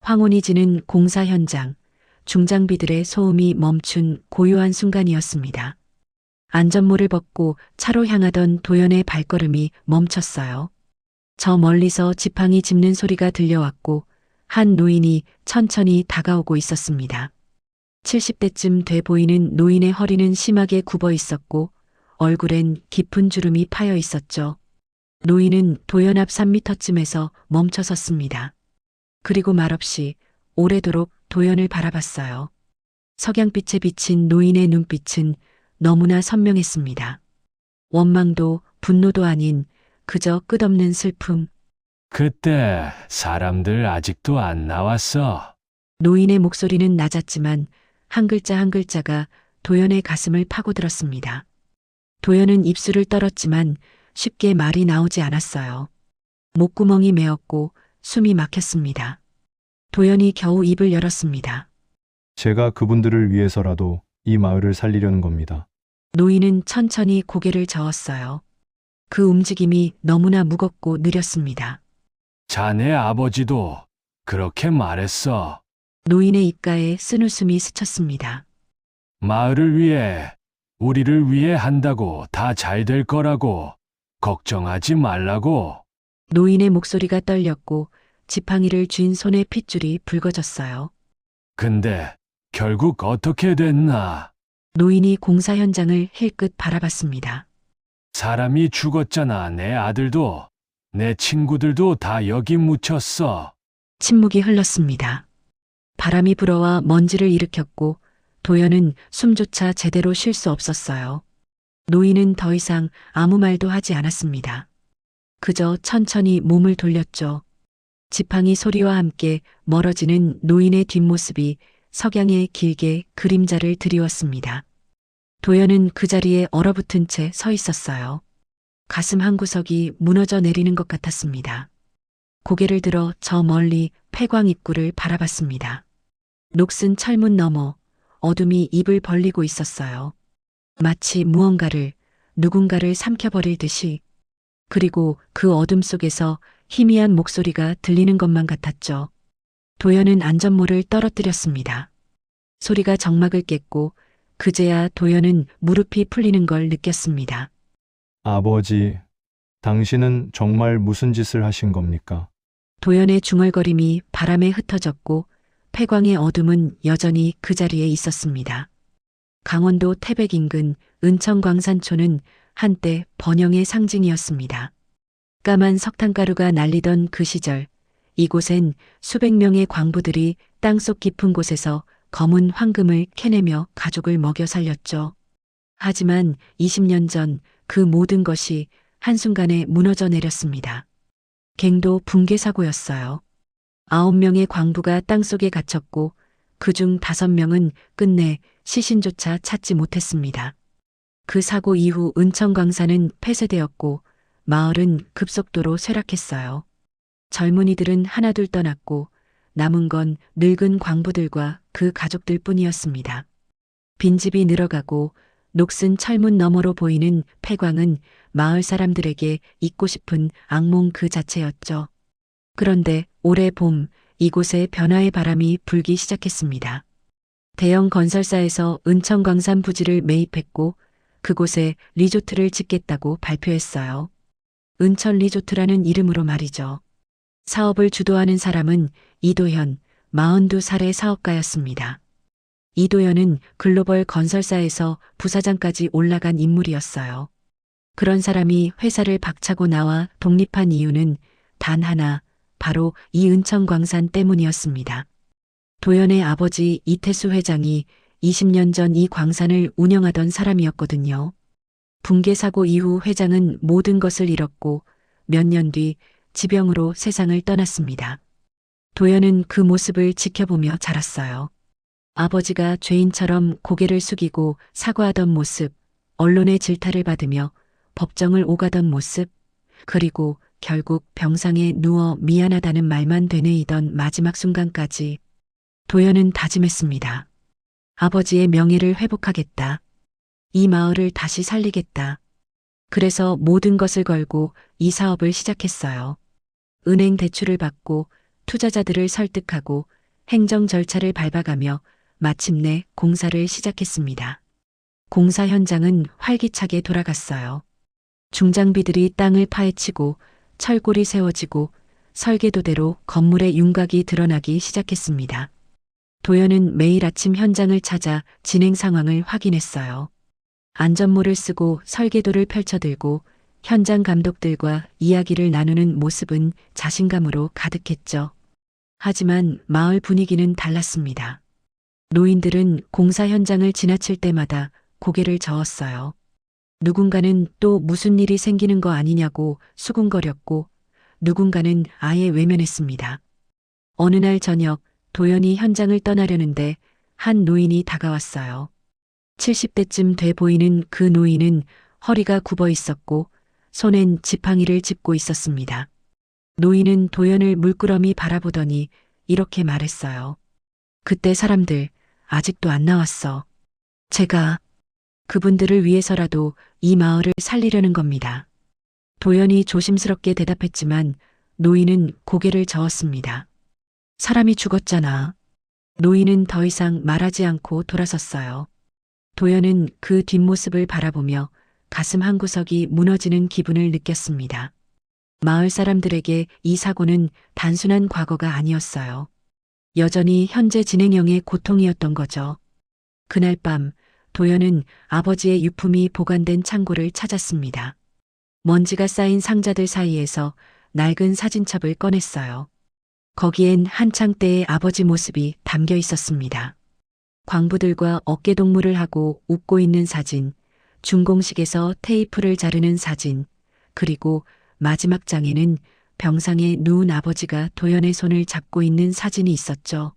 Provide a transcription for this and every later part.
황혼이 지는 공사 현장, 중장비들의 소음이 멈춘 고요한 순간이었습니다. 안전모를 벗고 차로 향하던 도연의 발걸음이 멈췄어요. 저 멀리서 지팡이 짚는 소리가 들려왔고 한 노인이 천천히 다가오고 있었습니다. 70대쯤 돼 보이는 노인의 허리는 심하게 굽어 있었고 얼굴엔 깊은 주름이 파여 있었죠. 노인은 도연 앞 3미터쯤에서 멈춰 섰습니다. 그리고 말없이 오래도록 도연을 바라봤어요. 석양빛에 비친 노인의 눈빛은 너무나 선명했습니다. 원망도 분노도 아닌 그저 끝없는 슬픔. 그때 사람들 아직도 안 나왔어. 노인의 목소리는 낮았지만 한 글자 한 글자가 도연의 가슴을 파고들었습니다. 도연은 입술을 떨었지만 쉽게 말이 나오지 않았어요. 목구멍이 메었고 숨이 막혔습니다. 도연이 겨우 입을 열었습니다. 제가 그분들을 위해서라도 이 마을을 살리려는 겁니다. 노인은 천천히 고개를 저었어요. 그 움직임이 너무나 무겁고 느렸습니다. 자네 아버지도 그렇게 말했어. 노인의 입가에 쓴웃음이 스쳤습니다. 마을을 위해, 우리를 위해 한다고 다 잘 될 거라고. 걱정하지 말라고. 노인의 목소리가 떨렸고 지팡이를 쥔 손의 핏줄이 붉어졌어요. 근데 결국 어떻게 됐나? 노인이 공사 현장을 힐끗 바라봤습니다. 사람이 죽었잖아. 내 아들도, 내 친구들도 다 여기 묻혔어. 침묵이 흘렀습니다. 바람이 불어와 먼지를 일으켰고 도연은 숨조차 제대로 쉴 수 없었어요. 노인은 더 이상 아무 말도 하지 않았습니다. 그저 천천히 몸을 돌렸죠. 지팡이 소리와 함께 멀어지는 노인의 뒷모습이 석양에 길게 그림자를 드리웠습니다. 도연은 그 자리에 얼어붙은 채 서 있었어요. 가슴 한구석이 무너져 내리는 것 같았습니다. 고개를 들어 저 멀리 폐광 입구를 바라봤습니다. 녹슨 철문 너머 어둠이 입을 벌리고 있었어요. 마치 누군가를 삼켜버릴 듯이. 그리고 그 어둠 속에서 희미한 목소리가 들리는 것만 같았죠. 도연은 안전모를 떨어뜨렸습니다. 소리가 정막을 깼고 그제야 도연은 무릎이 풀리는 걸 느꼈습니다. 아버지, 당신은 정말 무슨 짓을 하신 겁니까? 도연의 중얼거림이 바람에 흩어졌고 폐광의 어둠은 여전히 그 자리에 있었습니다. 강원도 태백 인근 은천광산초는 한때 번영의 상징이었습니다. 까만 석탄가루가 날리던 그 시절, 이곳엔 수백 명의 광부들이 땅속 깊은 곳에서 검은 황금을 캐내며 가족을 먹여 살렸죠. 하지만 20년 전 그 모든 것이 한순간에 무너져 내렸습니다. 갱도 붕괴 사고였어요. 9명의 광부가 땅속에 갇혔고 그중 5명은 끝내 시신조차 찾지 못했습니다. 그 사고 이후 은천광산은 폐쇄되었고 마을은 급속도로 쇠락했어요. 젊은이들은 하나둘 떠났고 남은 건 늙은 광부들과 그 가족들 뿐이었습니다. 빈집이 늘어가고 녹슨 철문 너머로 보이는 폐광은 마을 사람들에게 잊고 싶은 악몽 그 자체였죠. 그런데 올해 봄 이곳에 변화의 바람이 불기 시작했습니다. 대형 건설사에서 은천광산 부지를 매입했고 그곳에 리조트를 짓겠다고 발표했어요. 은천 리조트라는 이름으로 말이죠. 사업을 주도하는 사람은 이도현, 42살의 사업가였습니다. 이도현은 글로벌 건설사에서 부사장까지 올라간 인물이었어요. 그런 사람이 회사를 박차고 나와 독립한 이유는 단 하나, 바로 이 은천광산 때문이었습니다. 도연의 아버지 이태수 회장이 20년 전 이 광산을 운영하던 사람이었거든요. 붕괴 사고 이후 회장은 모든 것을 잃었고 몇 년 뒤 지병으로 세상을 떠났습니다. 도연은 그 모습을 지켜보며 자랐어요. 아버지가 죄인처럼 고개를 숙이고 사과하던 모습, 언론의 질타를 받으며 법정을 오가던 모습, 그리고 결국 병상에 누워 미안하다는 말만 되뇌이던 마지막 순간까지 도연은 다짐했습니다. 아버지의 명예를 회복하겠다. 이 마을을 다시 살리겠다. 그래서 모든 것을 걸고 이 사업을 시작했어요. 은행 대출을 받고 투자자들을 설득하고 행정 절차를 밟아가며 마침내 공사를 시작했습니다. 공사 현장은 활기차게 돌아갔어요. 중장비들이 땅을 파헤치고 철골이 세워지고 설계도대로 건물의 윤곽이 드러나기 시작했습니다. 도연은 매일 아침 현장을 찾아 진행 상황을 확인했어요. 안전모를 쓰고 설계도를 펼쳐들고 현장 감독들과 이야기를 나누는 모습은 자신감으로 가득했죠. 하지만 마을 분위기는 달랐습니다. 노인들은 공사 현장을 지나칠 때마다 고개를 저었어요. 누군가는 또 무슨 일이 생기는 거 아니냐고 수군거렸고 누군가는 아예 외면했습니다. 어느 날 저녁 도연이 현장을 떠나려는데 한 노인이 다가왔어요. 70대쯤 돼 보이는 그 노인은 허리가 굽어 있었고 손엔 지팡이를 짚고 있었습니다. 노인은 도연을 물끄러미 바라보더니 이렇게 말했어요. 그때 사람들 아직도 안 나왔어. 제가 그분들을 위해서라도 이 마을을 살리려는 겁니다. 도연이 조심스럽게 대답했지만 노인은 고개를 저었습니다. 사람이 죽었잖아. 노인은 더 이상 말하지 않고 돌아섰어요. 도연은 그 뒷모습을 바라보며 가슴 한구석이 무너지는 기분을 느꼈습니다. 마을 사람들에게 이 사고는 단순한 과거가 아니었어요. 여전히 현재 진행형의 고통이었던 거죠. 그날 밤 도연은 아버지의 유품이 보관된 창고를 찾았습니다. 먼지가 쌓인 상자들 사이에서 낡은 사진첩을 꺼냈어요. 거기엔 한창 때의 아버지 모습이 담겨 있었습니다. 광부들과 어깨동무를 하고 웃고 있는 사진, 준공식에서 테이프를 자르는 사진, 그리고 마지막 장에는 병상에 누운 아버지가 도연의 손을 잡고 있는 사진이 있었죠.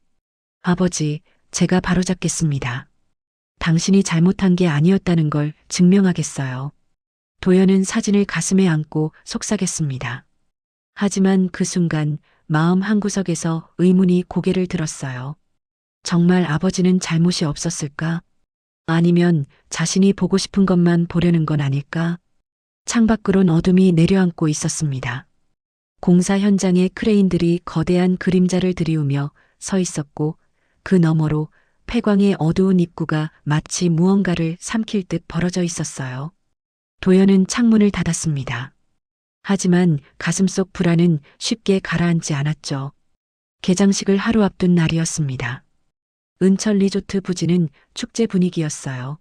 아버지, 제가 바로잡겠습니다. 당신이 잘못한 게 아니었다는 걸 증명하겠어요. 도연은 사진을 가슴에 안고 속삭였습니다. 하지만 그 순간 마음 한구석에서 의문이 고개를 들었어요. 정말 아버지는 잘못이 없었을까? 아니면 자신이 보고 싶은 것만 보려는 건 아닐까? 창밖으론 어둠이 내려앉고 있었습니다. 공사 현장에 크레인들이 거대한 그림자를 들이우며 서 있었고 그 너머로 폐광의 어두운 입구가 마치 무언가를 삼킬 듯 벌어져 있었어요. 도연은 창문을 닫았습니다. 하지만 가슴속 불안은 쉽게 가라앉지 않았죠. 개장식을 하루 앞둔 날이었습니다. 은철 리조트 부지는 축제 분위기였어요.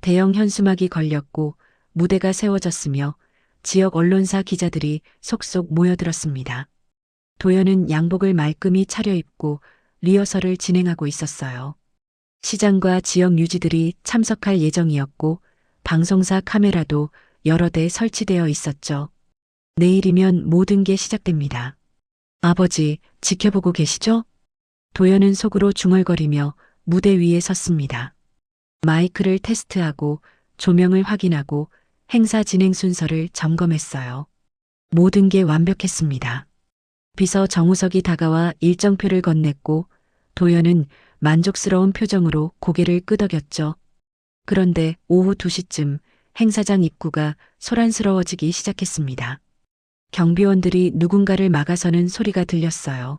대형 현수막이 걸렸고 무대가 세워졌으며 지역 언론사 기자들이 속속 모여들었습니다. 도연은 양복을 말끔히 차려입고 리허설을 진행하고 있었어요. 시장과 지역 유지들이 참석할 예정이었고 방송사 카메라도 여러 대 설치되어 있었죠. 내일이면 모든 게 시작됩니다. 아버지, 지켜보고 계시죠? 도연은 속으로 중얼거리며 무대 위에 섰습니다. 마이크를 테스트하고 조명을 확인하고 행사 진행 순서를 점검했어요. 모든 게 완벽했습니다. 비서 정우석이 다가와 일정표를 건넸고 도연은 만족스러운 표정으로 고개를 끄덕였죠. 그런데 오후 2시쯤 행사장 입구가 소란스러워지기 시작했습니다. 경비원들이 누군가를 막아서는 소리가 들렸어요.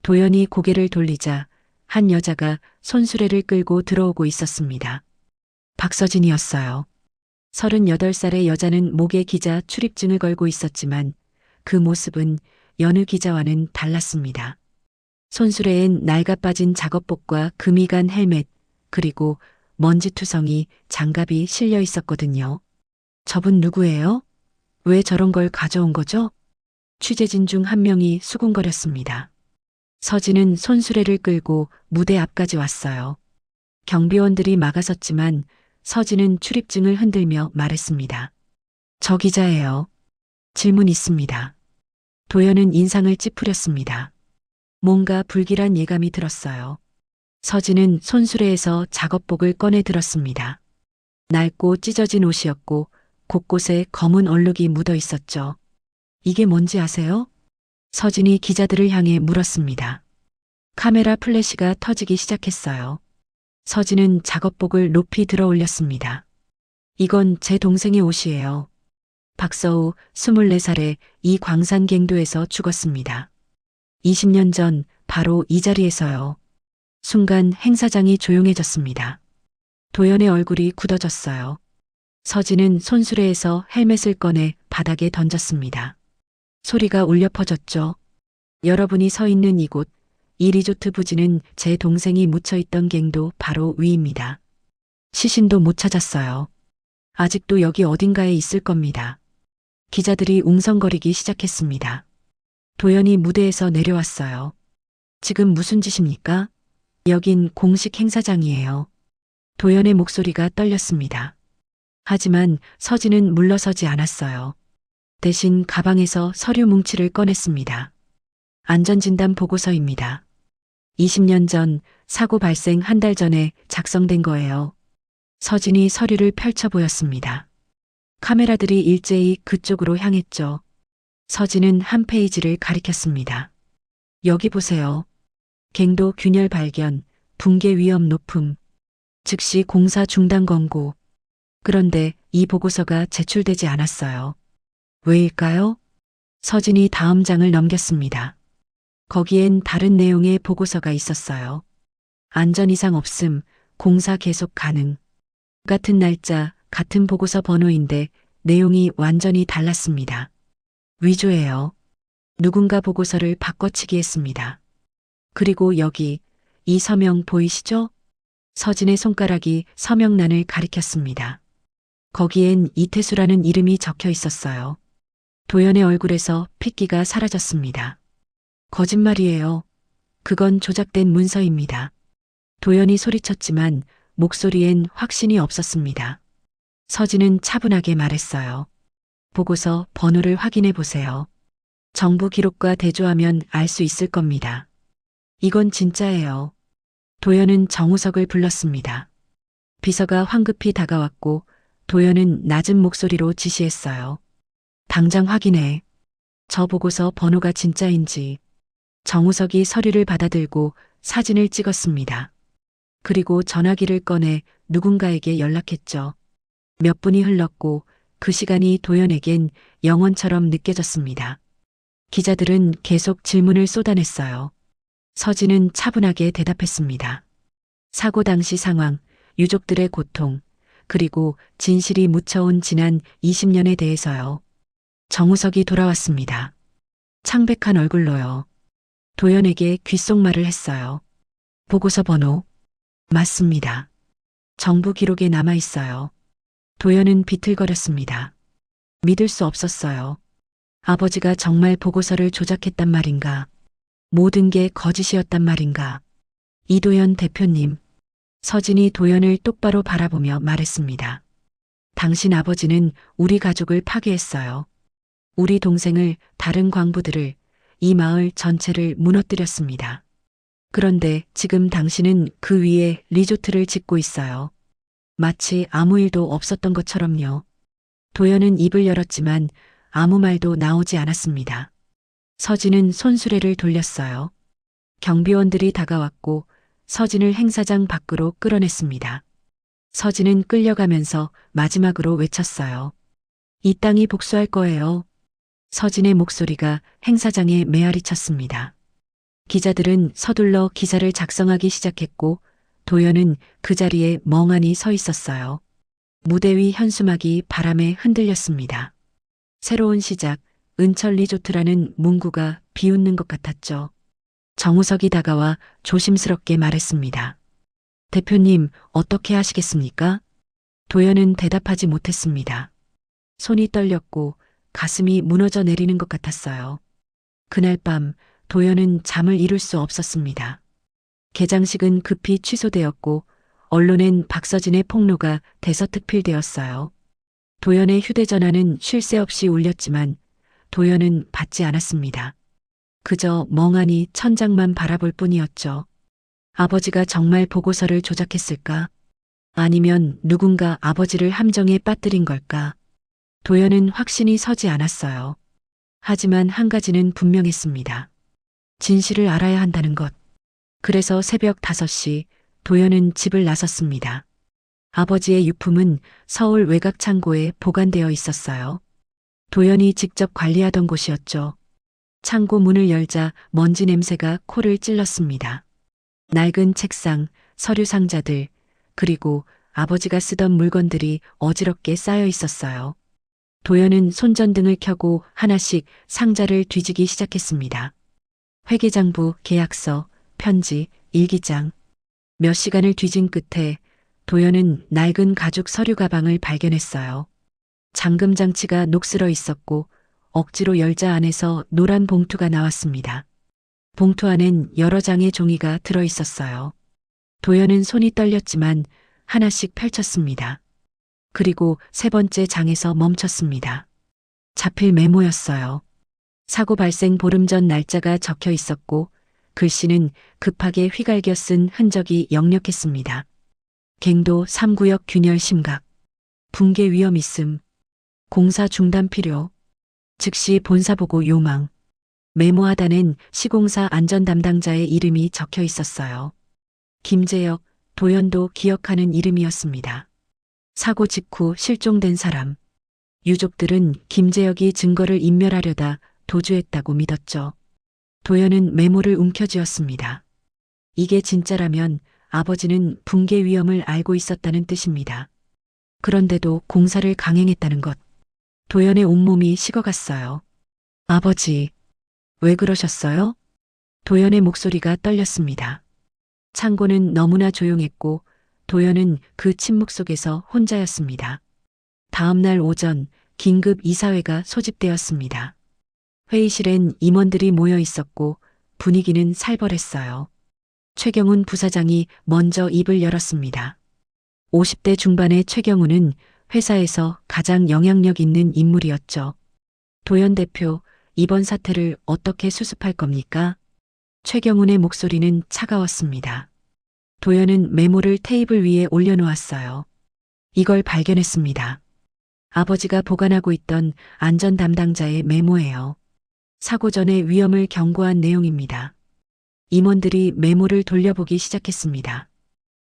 도연이 고개를 돌리자 한 여자가 손수레를 끌고 들어오고 있었습니다. 박서진이었어요. 38살의 여자는 목에 기자 출입증을 걸고 있었지만 그 모습은 여느 기자와는 달랐습니다. 손수레엔 낡아빠진 작업복과 금이 간 헬멧, 그리고 먼지투성이 장갑이 실려 있었거든요. 저분 누구예요? 왜 저런 걸 가져온 거죠? 취재진 중 한 명이 수군거렸습니다. 서진은 손수레를 끌고 무대 앞까지 왔어요. 경비원들이 막아섰지만 서진은 출입증을 흔들며 말했습니다. 저 기자예요. 질문 있습니다. 도연은 인상을 찌푸렸습니다. 뭔가 불길한 예감이 들었어요. 서진은 손수레에서 작업복을 꺼내 들었습니다. 낡고 찢어진 옷이었고 곳곳에 검은 얼룩이 묻어 있었죠. 이게 뭔지 아세요? 서진이 기자들을 향해 물었습니다. 카메라 플래시가 터지기 시작했어요. 서진은 작업복을 높이 들어 올렸습니다. 이건 제 동생의 옷이에요. 박서우 24살에 이 광산갱도에서 죽었습니다. 20년 전 바로 이 자리에서요. 순간 행사장이 조용해졌습니다. 도연의 얼굴이 굳어졌어요. 서진은 손수레에서 헬멧을 꺼내 바닥에 던졌습니다. 소리가 울려 퍼졌죠. 여러분이 서 있는 이곳, 이 리조트 부지는 제 동생이 묻혀있던 갱도 바로 위입니다. 시신도 못 찾았어요. 아직도 여기 어딘가에 있을 겁니다. 기자들이 웅성거리기 시작했습니다. 도연이 무대에서 내려왔어요. 지금 무슨 짓입니까? 여긴 공식 행사장이에요. 도연의 목소리가 떨렸습니다. 하지만 서진은 물러서지 않았어요. 대신 가방에서 서류 뭉치를 꺼냈습니다. 안전진단 보고서입니다. 20년 전 사고 발생 한 달 전에 작성된 거예요. 서진이 서류를 펼쳐 보였습니다. 카메라들이 일제히 그쪽으로 향했죠. 서진은 한 페이지를 가리켰습니다. 여기 보세요. 갱도 균열 발견, 붕괴 위험 높음, 즉시 공사 중단 권고. 그런데 이 보고서가 제출되지 않았어요. 왜일까요? 서진이 다음 장을 넘겼습니다. 거기엔 다른 내용의 보고서가 있었어요. 안전 이상 없음, 공사 계속 가능. 같은 날짜, 같은 보고서 번호인데 내용이 완전히 달랐습니다. 위조예요. 누군가 보고서를 바꿔치기 했습니다. 그리고 여기, 이 서명 보이시죠? 서진의 손가락이 서명란을 가리켰습니다. 거기엔 이태수라는 이름이 적혀 있었어요. 도연의 얼굴에서 핏기가 사라졌습니다. 거짓말이에요. 그건 조작된 문서입니다. 도연이 소리쳤지만 목소리엔 확신이 없었습니다. 서진은 차분하게 말했어요. 보고서 번호를 확인해 보세요. 정부 기록과 대조하면 알 수 있을 겁니다. 이건 진짜예요. 도연은 정우석을 불렀습니다. 비서가 황급히 다가왔고 도연은 낮은 목소리로 지시했어요. 당장 확인해. 저 보고서 번호가 진짜인지. 정우석이 서류를 받아들고 사진을 찍었습니다. 그리고 전화기를 꺼내 누군가에게 연락했죠. 몇 분이 흘렀고 그 시간이 도연에겐 영원처럼 느껴졌습니다. 기자들은 계속 질문을 쏟아냈어요. 서진은 차분하게 대답했습니다. 사고 당시 상황, 유족들의 고통, 그리고 진실이 묻혀온 지난 20년에 대해서요. 정우석이 돌아왔습니다. 창백한 얼굴로요. 도연에게 귓속말을 했어요. 보고서 번호. 맞습니다. 정부 기록에 남아 있어요. 도연은 비틀거렸습니다. 믿을 수 없었어요. 아버지가 정말 보고서를 조작했단 말인가? 모든 게 거짓이었단 말인가? 이도연 대표님. 서진이 도연을 똑바로 바라보며 말했습니다. 당신 아버지는 우리 가족을 파괴했어요. 우리 동생을, 다른 광부들을, 이 마을 전체를 무너뜨렸습니다. 그런데 지금 당신은 그 위에 리조트를 짓고 있어요. 마치 아무 일도 없었던 것처럼요. 도연은 입을 열었지만 아무 말도 나오지 않았습니다. 서진은 손수레를 돌렸어요. 경비원들이 다가왔고 서진을 행사장 밖으로 끌어냈습니다. 서진은 끌려가면서 마지막으로 외쳤어요. 이 땅이 복수할 거예요. 서진의 목소리가 행사장에 메아리 쳤습니다. 기자들은 서둘러 기사를 작성하기 시작했고 도연은 그 자리에 멍하니 서 있었어요. 무대 위 현수막이 바람에 흔들렸습니다. 새로운 시작, 은철 리조트라는 문구가 비웃는 것 같았죠. 정우석이 다가와 조심스럽게 말했습니다. 대표님, 어떻게 하시겠습니까? 도연은 대답하지 못했습니다. 손이 떨렸고 가슴이 무너져 내리는 것 같았어요. 그날 밤 도연은 잠을 이룰 수 없었습니다. 개장식은 급히 취소되었고 언론엔 박서진의 폭로가 대서특필되었어요. 도연의 휴대전화는 쉴 새 없이 울렸지만 도연은 받지 않았습니다. 그저 멍하니 천장만 바라볼 뿐이었죠. 아버지가 정말 보고서를 조작했을까? 아니면 누군가 아버지를 함정에 빠뜨린 걸까? 도연은 확신이 서지 않았어요. 하지만 한 가지는 분명했습니다. 진실을 알아야 한다는 것. 그래서 새벽 5시 도연은 집을 나섰습니다. 아버지의 유품은 서울 외곽 창고에 보관되어 있었어요. 도연이 직접 관리하던 곳이었죠. 창고 문을 열자 먼지 냄새가 코를 찔렀습니다. 낡은 책상, 서류 상자들, 그리고 아버지가 쓰던 물건들이 어지럽게 쌓여 있었어요. 도연은 손전등을 켜고 하나씩 상자를 뒤지기 시작했습니다. 회계장부, 계약서, 편지, 일기장. 몇 시간을 뒤진 끝에 도연은 낡은 가죽 서류 가방을 발견했어요. 잠금 장치가 녹슬어 있었고 억지로 열자 안에서 노란 봉투가 나왔습니다. 봉투 안엔 여러 장의 종이가 들어 있었어요. 도연은 손이 떨렸지만 하나씩 펼쳤습니다. 그리고 세 번째 장에서 멈췄습니다. 자필 메모였어요. 사고 발생 보름 전 날짜가 적혀 있었고 글씨는 급하게 휘갈겨 쓴 흔적이 역력했습니다. 갱도 3구역 균열 심각. 붕괴 위험 있음. 공사 중단 필요. 즉시 본사 보고 요망. 메모 하단엔 시공사 안전 담당자의 이름이 적혀 있었어요. 김재혁, 도연도 기억하는 이름이었습니다. 사고 직후 실종된 사람. 유족들은 김재혁이 증거를 인멸하려다 도주했다고 믿었죠. 도연은 메모를 움켜쥐었습니다. 이게 진짜라면 아버지는 붕괴 위험을 알고 있었다는 뜻입니다. 그런데도 공사를 강행했다는 것. 도연의 온몸이 식어갔어요. 아버지, 왜 그러셨어요? 도연의 목소리가 떨렸습니다. 창고는 너무나 조용했고 도연은 그 침묵 속에서 혼자였습니다. 다음 날 오전 긴급 이사회가 소집되었습니다. 회의실엔 임원들이 모여 있었고 분위기는 살벌했어요. 최경훈 부사장이 먼저 입을 열었습니다. 50대 중반의 최경훈은 회사에서 가장 영향력 있는 인물이었죠. 도연 대표, 이번 사태를 어떻게 수습할 겁니까? 최경훈의 목소리는 차가웠습니다. 도연은 메모를 테이블 위에 올려놓았어요. 이걸 발견했습니다. 아버지가 보관하고 있던 안전 담당자의 메모예요. 사고 전에 위험을 경고한 내용입니다. 임원들이 메모를 돌려보기 시작했습니다.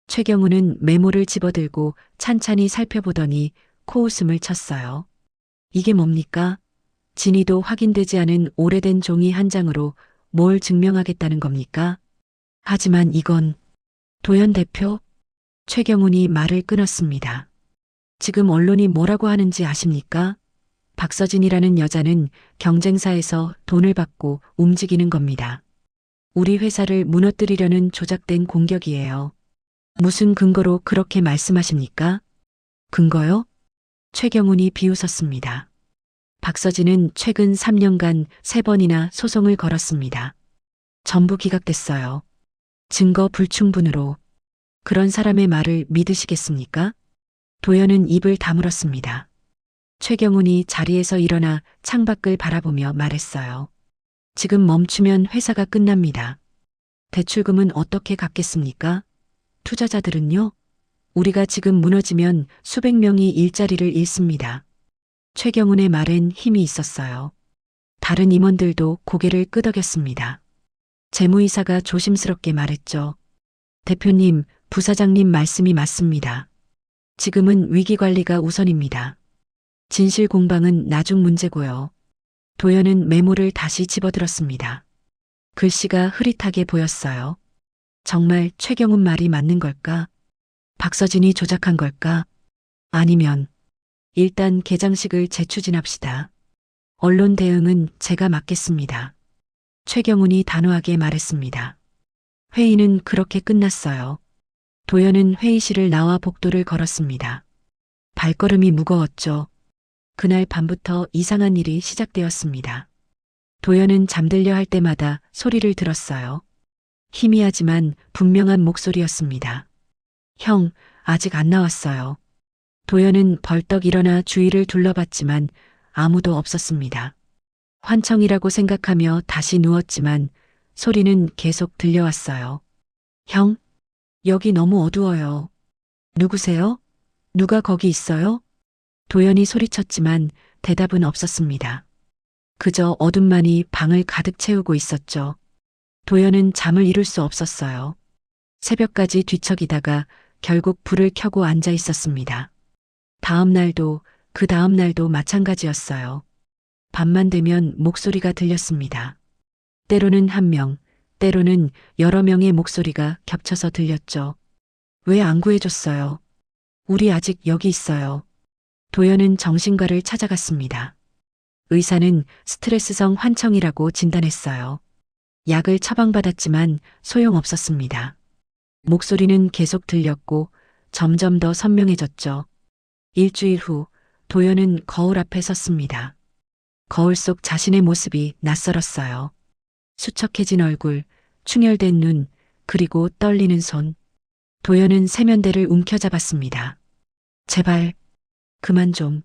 최경훈은 메모를 집어들고 찬찬히 살펴보더니 코웃음을 쳤어요. 이게 뭡니까? 진위도 확인되지 않은 오래된 종이 한 장으로 뭘 증명하겠다는 겁니까? 하지만 이건 도연 대표? 최경훈이 말을 끊었습니다. 지금 언론이 뭐라고 하는지 아십니까? 박서진이라는 여자는 경쟁사에서 돈을 받고 움직이는 겁니다. 우리 회사를 무너뜨리려는 조작된 공격이에요. 무슨 근거로 그렇게 말씀하십니까? 근거요? 최경훈이 비웃었습니다. 박서진은 최근 3년간 3번이나 소송을 걸었습니다. 전부 기각됐어요. 증거 불충분으로. 그런 사람의 말을 믿으시겠습니까? 도연은 입을 다물었습니다. 최경훈이 자리에서 일어나 창밖을 바라보며 말했어요. 지금 멈추면 회사가 끝납니다. 대출금은 어떻게 갚겠습니까? 투자자들은요? 우리가 지금 무너지면 수백 명이 일자리를 잃습니다. 최경훈의 말엔 힘이 있었어요. 다른 임원들도 고개를 끄덕였습니다. 재무이사가 조심스럽게 말했죠. 대표님, 부사장님 말씀이 맞습니다. 지금은 위기관리가 우선입니다. 진실 공방은 나중 문제고요. 도연은 메모를 다시 집어들었습니다. 글씨가 흐릿하게 보였어요. 정말 최경훈 말이 맞는 걸까? 박서진이 조작한 걸까? 아니면 일단 개장식을 재추진합시다. 언론 대응은 제가 맡겠습니다. 최경훈이 단호하게 말했습니다. 회의는 그렇게 끝났어요. 도연은 회의실을 나와 복도를 걸었습니다. 발걸음이 무거웠죠. 그날 밤부터 이상한 일이 시작되었습니다. 도연은 잠들려 할 때마다 소리를 들었어요. 희미하지만 분명한 목소리였습니다. 형, 아직 안 나왔어요. 도연은 벌떡 일어나 주위를 둘러봤지만 아무도 없었습니다. 환청이라고 생각하며 다시 누웠지만 소리는 계속 들려왔어요. 형, 여기 너무 어두워요. 누구세요? 누가 거기 있어요? 도연이 소리쳤지만 대답은 없었습니다. 그저 어둠만이 방을 가득 채우고 있었죠. 도연은 잠을 이룰 수 없었어요. 새벽까지 뒤척이다가 결국 불을 켜고 앉아 있었습니다. 다음 날도 그 다음 날도 마찬가지였어요. 밤만 되면 목소리가 들렸습니다. 때로는 한 명, 때로는 여러 명의 목소리가 겹쳐서 들렸죠. 왜 안 구해줬어요? 우리 아직 여기 있어요. 도연은 정신과를 찾아갔습니다. 의사는 스트레스성 환청이라고 진단했어요. 약을 처방받았지만 소용없었습니다. 목소리는 계속 들렸고 점점 더 선명해졌죠. 일주일 후 도연은 거울 앞에 섰습니다. 거울 속 자신의 모습이 낯설었어요. 수척해진 얼굴, 충혈된 눈, 그리고 떨리는 손. 도연은 세면대를 움켜잡았습니다. 제발, 그만 좀.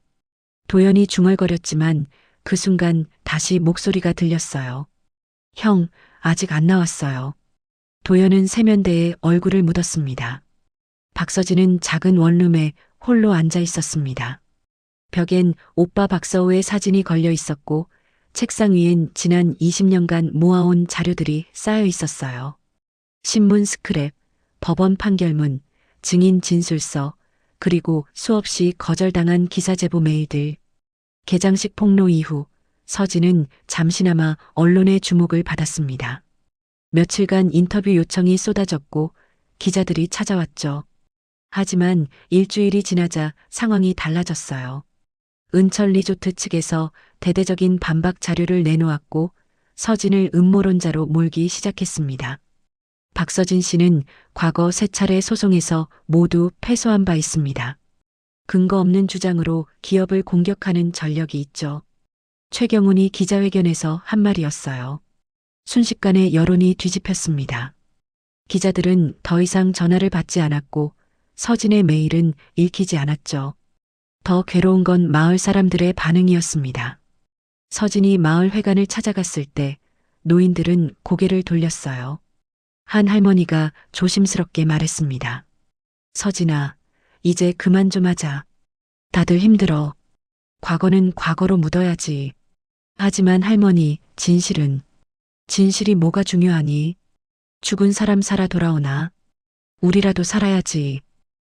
도연이 중얼거렸지만 그 순간 다시 목소리가 들렸어요. 형, 아직 안 나왔어요. 도연은 세면대에 얼굴을 묻었습니다. 박서진은 작은 원룸에 홀로 앉아 있었습니다. 벽엔 오빠 박서우의 사진이 걸려 있었고 책상 위엔 지난 20년간 모아온 자료들이 쌓여 있었어요. 신문 스크랩, 법원 판결문, 증인 진술서, 그리고 수없이 거절당한 기사 제보 메일들. 개장식 폭로 이후 서진은 잠시나마 언론의 주목을 받았습니다. 며칠간 인터뷰 요청이 쏟아졌고 기자들이 찾아왔죠. 하지만 일주일이 지나자 상황이 달라졌어요. 은철 리조트 측에서 대대적인 반박 자료를 내놓았고 서진을 음모론자로 몰기 시작했습니다. 박서진 씨는 과거 3차례 소송에서 모두 패소한 바 있습니다. 근거 없는 주장으로 기업을 공격하는 전력이 있죠. 최경훈이 기자회견에서 한 말이었어요. 순식간에 여론이 뒤집혔습니다. 기자들은 더 이상 전화를 받지 않았고 서진의 메일은 읽히지 않았죠. 더 괴로운 건 마을 사람들의 반응이었습니다. 서진이 마을 회관을 찾아갔을 때 노인들은 고개를 돌렸어요. 한 할머니가 조심스럽게 말했습니다. 서진아, 이제 그만 좀 하자. 다들 힘들어. 과거는 과거로 묻어야지. 하지만 할머니, 진실이 뭐가 중요하니? 죽은 사람 살아 돌아오나? 우리라도 살아야지.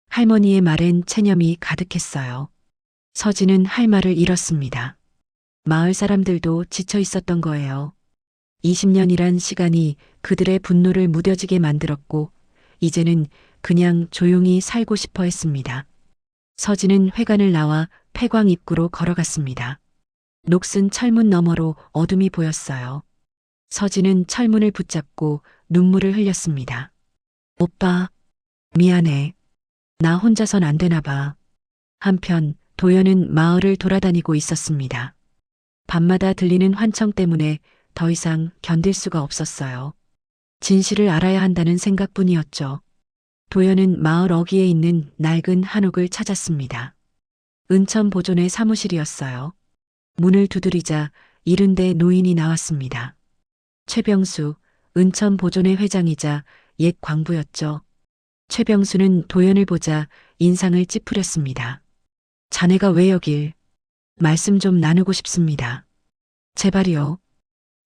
할머니의 말엔 체념이 가득했어요. 서진은 할 말을 잃었습니다. 마을 사람들도 지쳐 있었던 거예요. 20년이란 시간이 그들의 분노를 무뎌지게 만들었고 이제는 그냥 조용히 살고 싶어 했습니다. 서진은 회관을 나와 폐광 입구로 걸어갔습니다. 녹슨 철문 너머로 어둠이 보였어요. 서진은 철문을 붙잡고 눈물을 흘렸습니다. 오빠, 미안해. 나 혼자선 안 되나 봐. 한편 도연은 마을을 돌아다니고 있었습니다. 밤마다 들리는 환청 때문에 더 이상 견딜 수가 없었어요. 진실을 알아야 한다는 생각뿐이었죠. 도연은 마을 어귀에 있는 낡은 한옥을 찾았습니다. 은천 보존의 사무실이었어요. 문을 두드리자 이른데 노인이 나왔습니다. 최병수, 은천 보존의 회장이자 옛 광부였죠. 최병수는 도연을 보자 인상을 찌푸렸습니다. 자네가 왜 여길? 말씀 좀 나누고 싶습니다. 제발이요.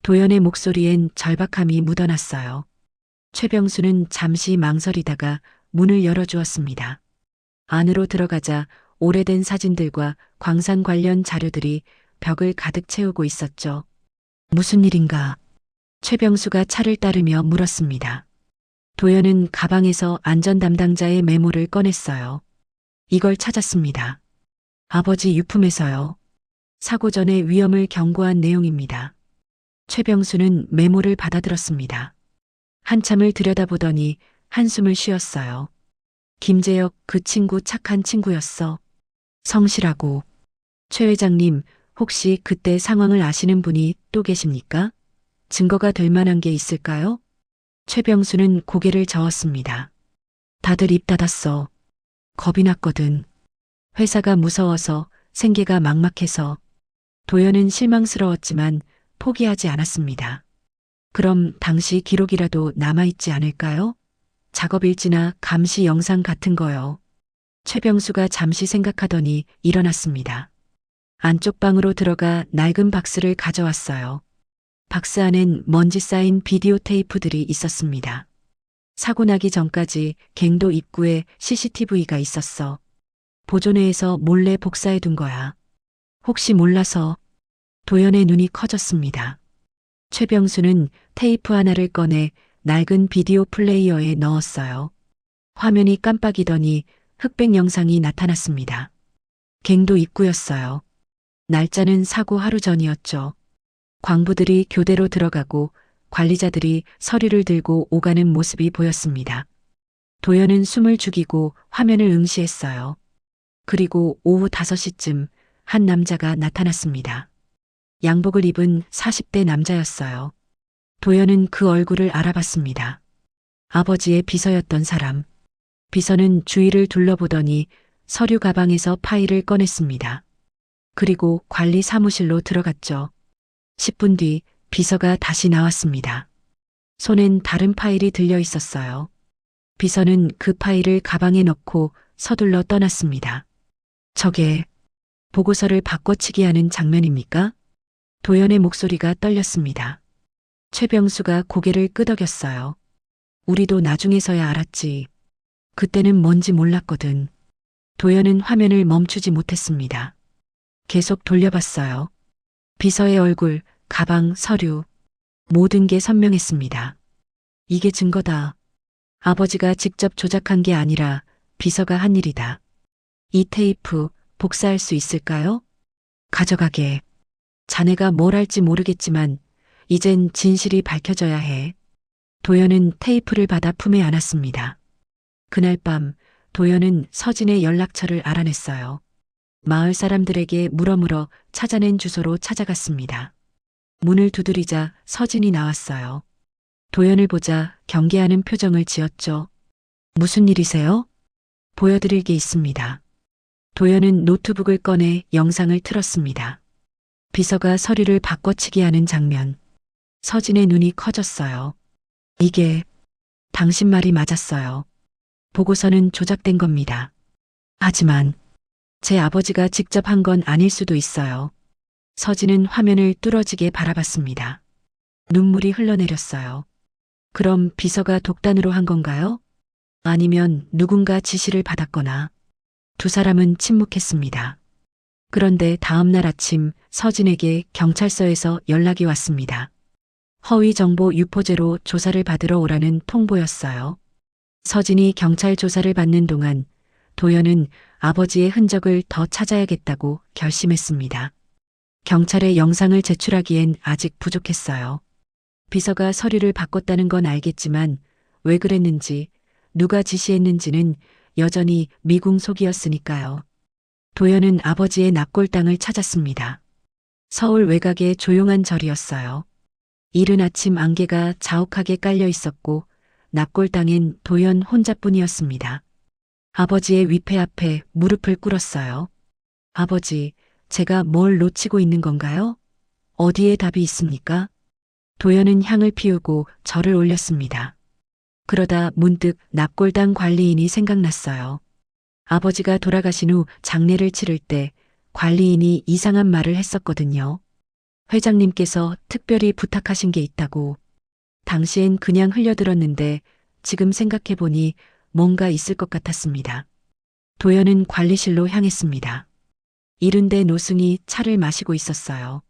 도연의 목소리엔 절박함이 묻어났어요. 최병수는 잠시 망설이다가 문을 열어주었습니다. 안으로 들어가자 오래된 사진들과 광산 관련 자료들이 벽을 가득 채우고 있었죠. 무슨 일인가? 최병수가 차를 따르며 물었습니다. 도연은 가방에서 안전 담당자의 메모를 꺼냈어요. 이걸 찾았습니다. 아버지 유품에서요. 사고 전에 위험을 경고한 내용입니다. 최병수는 메모를 받아들었습니다. 한참을 들여다보더니 한숨을 쉬었어요. 김재혁 그 친구 착한 친구였어. 성실하고. 최 회장님, 혹시 그때 상황을 아시는 분이 또 계십니까? 증거가 될 만한 게 있을까요? 최병수는 고개를 저었습니다. 다들 입 닫았어. 겁이 났거든. 회사가 무서워서, 생계가 막막해서. 도연은 실망스러웠지만 포기하지 않았습니다. 그럼 당시 기록이라도 남아있지 않을까요? 작업일지나 감시 영상 같은 거요. 최병수가 잠시 생각하더니 일어났습니다. 안쪽 방으로 들어가 낡은 박스를 가져왔어요. 박스 안엔 먼지 쌓인 비디오 테이프들이 있었습니다. 사고 나기 전까지 갱도 입구에 CCTV가 있었어. 보존회에서 몰래 복사해 둔 거야. 혹시 몰라서. 도연의 눈이 커졌습니다. 최병수는 테이프 하나를 꺼내 낡은 비디오 플레이어에 넣었어요. 화면이 깜빡이더니 흑백 영상이 나타났습니다. 갱도 입구였어요. 날짜는 사고 하루 전이었죠. 광부들이 교대로 들어가고 관리자들이 서류를 들고 오가는 모습이 보였습니다. 도연은 숨을 죽이고 화면을 응시했어요. 그리고 오후 5시쯤 한 남자가 나타났습니다. 양복을 입은 40대 남자였어요. 도연은 그 얼굴을 알아봤습니다. 아버지의 비서였던 사람. 비서는 주위를 둘러보더니 서류 가방에서 파일을 꺼냈습니다. 그리고 관리 사무실로 들어갔죠. 10분 뒤 비서가 다시 나왔습니다. 손엔 다른 파일이 들려 있었어요. 비서는 그 파일을 가방에 넣고 서둘러 떠났습니다. 저게 보고서를 바꿔치기 하는 장면입니까? 도연의 목소리가 떨렸습니다. 최병수가 고개를 끄덕였어요. 우리도 나중에서야 알았지. 그때는 뭔지 몰랐거든. 도연은 화면을 멈추지 못했습니다. 계속 돌려봤어요. 비서의 얼굴, 가방, 서류, 모든 게 선명했습니다. 이게 증거다. 아버지가 직접 조작한 게 아니라 비서가 한 일이다. 이 테이프 복사할 수 있을까요? 가져가게. 자네가 뭘 할지 모르겠지만 이젠 진실이 밝혀져야 해. 도연은 테이프를 받아 품에 안았습니다. 그날 밤 도연은 서진의 연락처를 알아냈어요. 마을 사람들에게 물어물어 찾아낸 주소로 찾아갔습니다. 문을 두드리자 서진이 나왔어요. 도연을 보자 경계하는 표정을 지었죠. 무슨 일이세요? 보여드릴 게 있습니다. 도연은 노트북을 꺼내 영상을 틀었습니다. 비서가 서류를 바꿔치기 하는 장면. 서진의 눈이 커졌어요. 이게 당신 말이 맞았어요. 보고서는 조작된 겁니다. 하지만 제 아버지가 직접 한 건 아닐 수도 있어요. 서진은 화면을 뚫어지게 바라봤습니다. 눈물이 흘러내렸어요. 그럼 비서가 독단으로 한 건가요? 아니면 누군가 지시를 받았거나. 두 사람은 침묵했습니다. 그런데 다음 날 아침 서진에게 경찰서에서 연락이 왔습니다. 허위 정보 유포죄로 조사를 받으러 오라는 통보였어요. 서진이 경찰 조사를 받는 동안 도연은 아버지의 흔적을 더 찾아야겠다고 결심했습니다. 경찰에 영상을 제출하기엔 아직 부족했어요. 비서가 서류를 바꿨다는 건 알겠지만 왜 그랬는지, 누가 지시했는지는 여전히 미궁속이었으니까요. 도연은 아버지의 납골당을 찾았습니다. 서울 외곽의 조용한 절이었어요. 이른 아침 안개가 자욱하게 깔려 있었고 납골당엔 도연 혼자뿐이었습니다. 아버지의 위패 앞에 무릎을 꿇었어요. 아버지, 제가 뭘 놓치고 있는 건가요? 어디에 답이 있습니까? 도연은 향을 피우고 절을 올렸습니다. 그러다 문득 납골당 관리인이 생각났어요. 아버지가 돌아가신 후 장례를 치를 때 관리인이 이상한 말을 했었거든요. 회장님께서 특별히 부탁하신 게 있다고. 당시엔 그냥 흘려들었는데 지금 생각해보니 뭔가 있을 것 같았습니다. 도연은 관리실로 향했습니다. 이른데 노승이 차를 마시고 있었어요.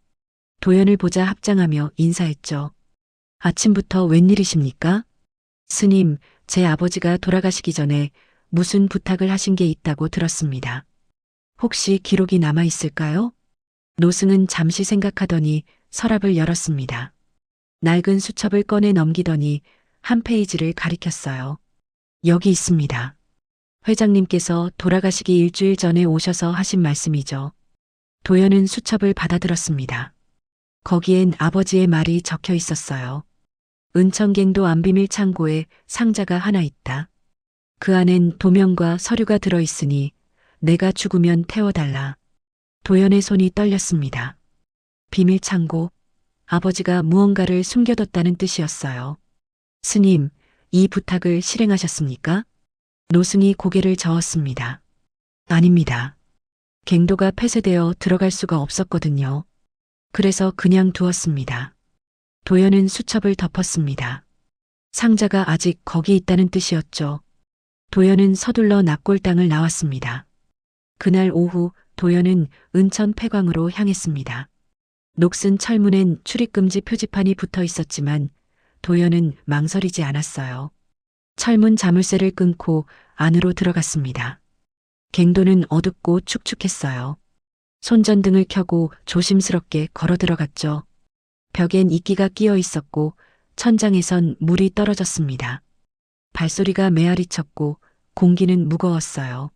도연을 보자 합장하며 인사했죠. 아침부터 웬일이십니까? 스님, 제 아버지가 돌아가시기 전에 무슨 부탁을 하신 게 있다고 들었습니다. 혹시 기록이 남아 있을까요? 노승은 잠시 생각하더니 서랍을 열었습니다. 낡은 수첩을 꺼내 넘기더니 한 페이지를 가리켰어요. 여기 있습니다. 회장님께서 돌아가시기 일주일 전에 오셔서 하신 말씀이죠. 도연은 수첩을 받아들었습니다. 거기엔 아버지의 말이 적혀 있었어요. 은천갱도 안비밀 창고에 상자가 하나 있다. 그 안엔 도면과 서류가 들어있으니 내가 죽으면 태워달라. 도연의 손이 떨렸습니다. 비밀 창고, 아버지가 무언가를 숨겨뒀다는 뜻이었어요. 스님, 이 부탁을 실행하셨습니까? 노승이 고개를 저었습니다. 아닙니다. 갱도가 폐쇄되어 들어갈 수가 없었거든요. 그래서 그냥 두었습니다. 도연은 수첩을 덮었습니다. 상자가 아직 거기 있다는 뜻이었죠. 도연은 서둘러 납골당을 나왔습니다. 그날 오후 도연은 은천 폐광으로 향했습니다. 녹슨 철문엔 출입금지 표지판이 붙어 있었지만 도연은 망설이지 않았어요. 철문 자물쇠를 끊고 안으로 들어갔습니다. 갱도는 어둡고 축축했어요. 손전등을 켜고 조심스럽게 걸어 들어갔죠. 벽엔 이끼가 끼어 있었고 천장에선 물이 떨어졌습니다. 발소리가 메아리쳤고 공기는 무거웠어요.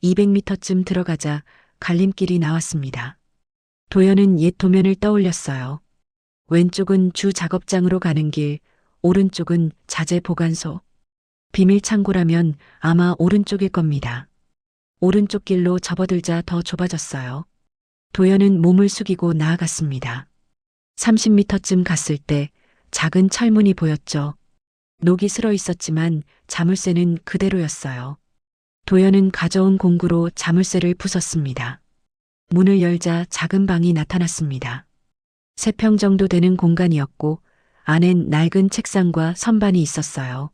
200m쯤 들어가자 갈림길이 나왔습니다. 도연은 옛 도면을 떠올렸어요. 왼쪽은 주 작업장으로 가는 길, 오른쪽은 자재 보관소. 비밀 창고라면 아마 오른쪽일 겁니다. 오른쪽 길로 접어들자 더 좁아졌어요. 도연은 몸을 숙이고 나아갔습니다. 30m쯤 갔을 때 작은 철문이 보였죠. 녹이 슬어 있었지만 자물쇠는 그대로였어요. 도연은 가져온 공구로 자물쇠를 부쉈습니다. 문을 열자 작은 방이 나타났습니다. 3평 정도 되는 공간이었고 안엔 낡은 책상과 선반이 있었어요.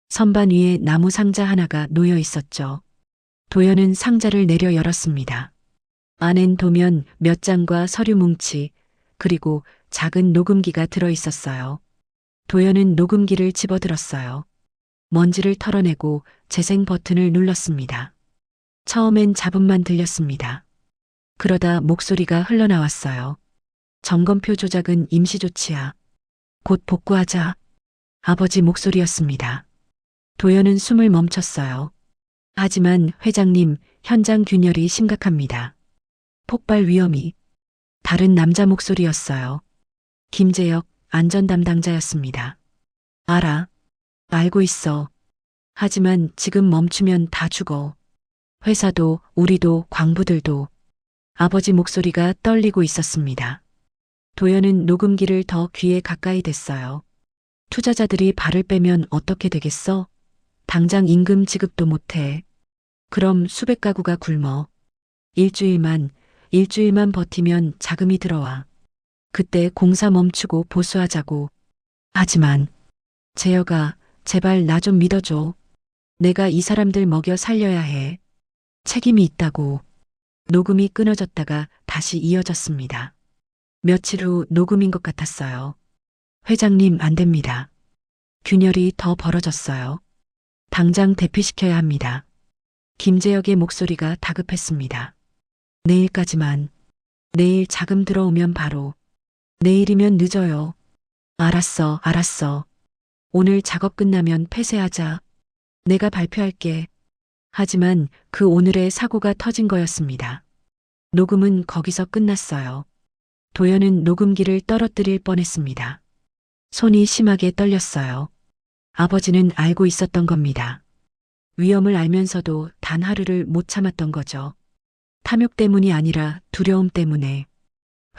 선반 위에 나무 상자 하나가 놓여 있었죠. 도연은 상자를 내려 열었습니다. 안엔 도면 몇 장과 서류 뭉치, 그리고 작은 녹음기가 들어 있었어요. 도연은 녹음기를 집어들었어요. 먼지를 털어내고 재생 버튼을 눌렀습니다. 처음엔 잡음만 들렸습니다. 그러다 목소리가 흘러나왔어요. 점검표 조작은 임시 조치야. 곧 복구하자. 아버지 목소리였습니다. 도연은 숨을 멈췄어요. 하지만 회장님, 현장 균열이 심각합니다. 폭발 위험이. 다른 남자 목소리였어요. 김재혁 안전 담당자였습니다. 알아. 알고 있어. 하지만 지금 멈추면 다 죽어. 회사도 우리도 광부들도. 아버지 목소리가 떨리고 있었습니다. 도연은 녹음기를 더 귀에 가까이 댔어요. 투자자들이 발을 빼면 어떻게 되겠어? 당장 임금 지급도 못해. 그럼 수백 가구가 굶어. 일주일만 버티면 자금이 들어와. 그때 공사 멈추고 보수하자고. 하지만 재혁아, 제발 나 좀 믿어줘. 내가 이 사람들 먹여 살려야 해. 책임이 있다고. 녹음이 끊어졌다가 다시 이어졌습니다. 며칠 후 녹음인 것 같았어요. 회장님, 안 됩니다. 균열이 더 벌어졌어요. 당장 대피시켜야 합니다. 김재혁의 목소리가 다급했습니다. 내일까지만. 내일 자금 들어오면 바로. 내일이면 늦어요. 알았어. 오늘 작업 끝나면 폐쇄하자. 내가 발표할게. 하지만 그 오늘의 사고가 터진 거였습니다. 녹음은 거기서 끝났어요. 도연은 녹음기를 떨어뜨릴 뻔했습니다. 손이 심하게 떨렸어요. 아버지는 알고 있었던 겁니다. 위험을 알면서도 단 하루를 못 참았던 거죠. 탐욕 때문이 아니라 두려움 때문에.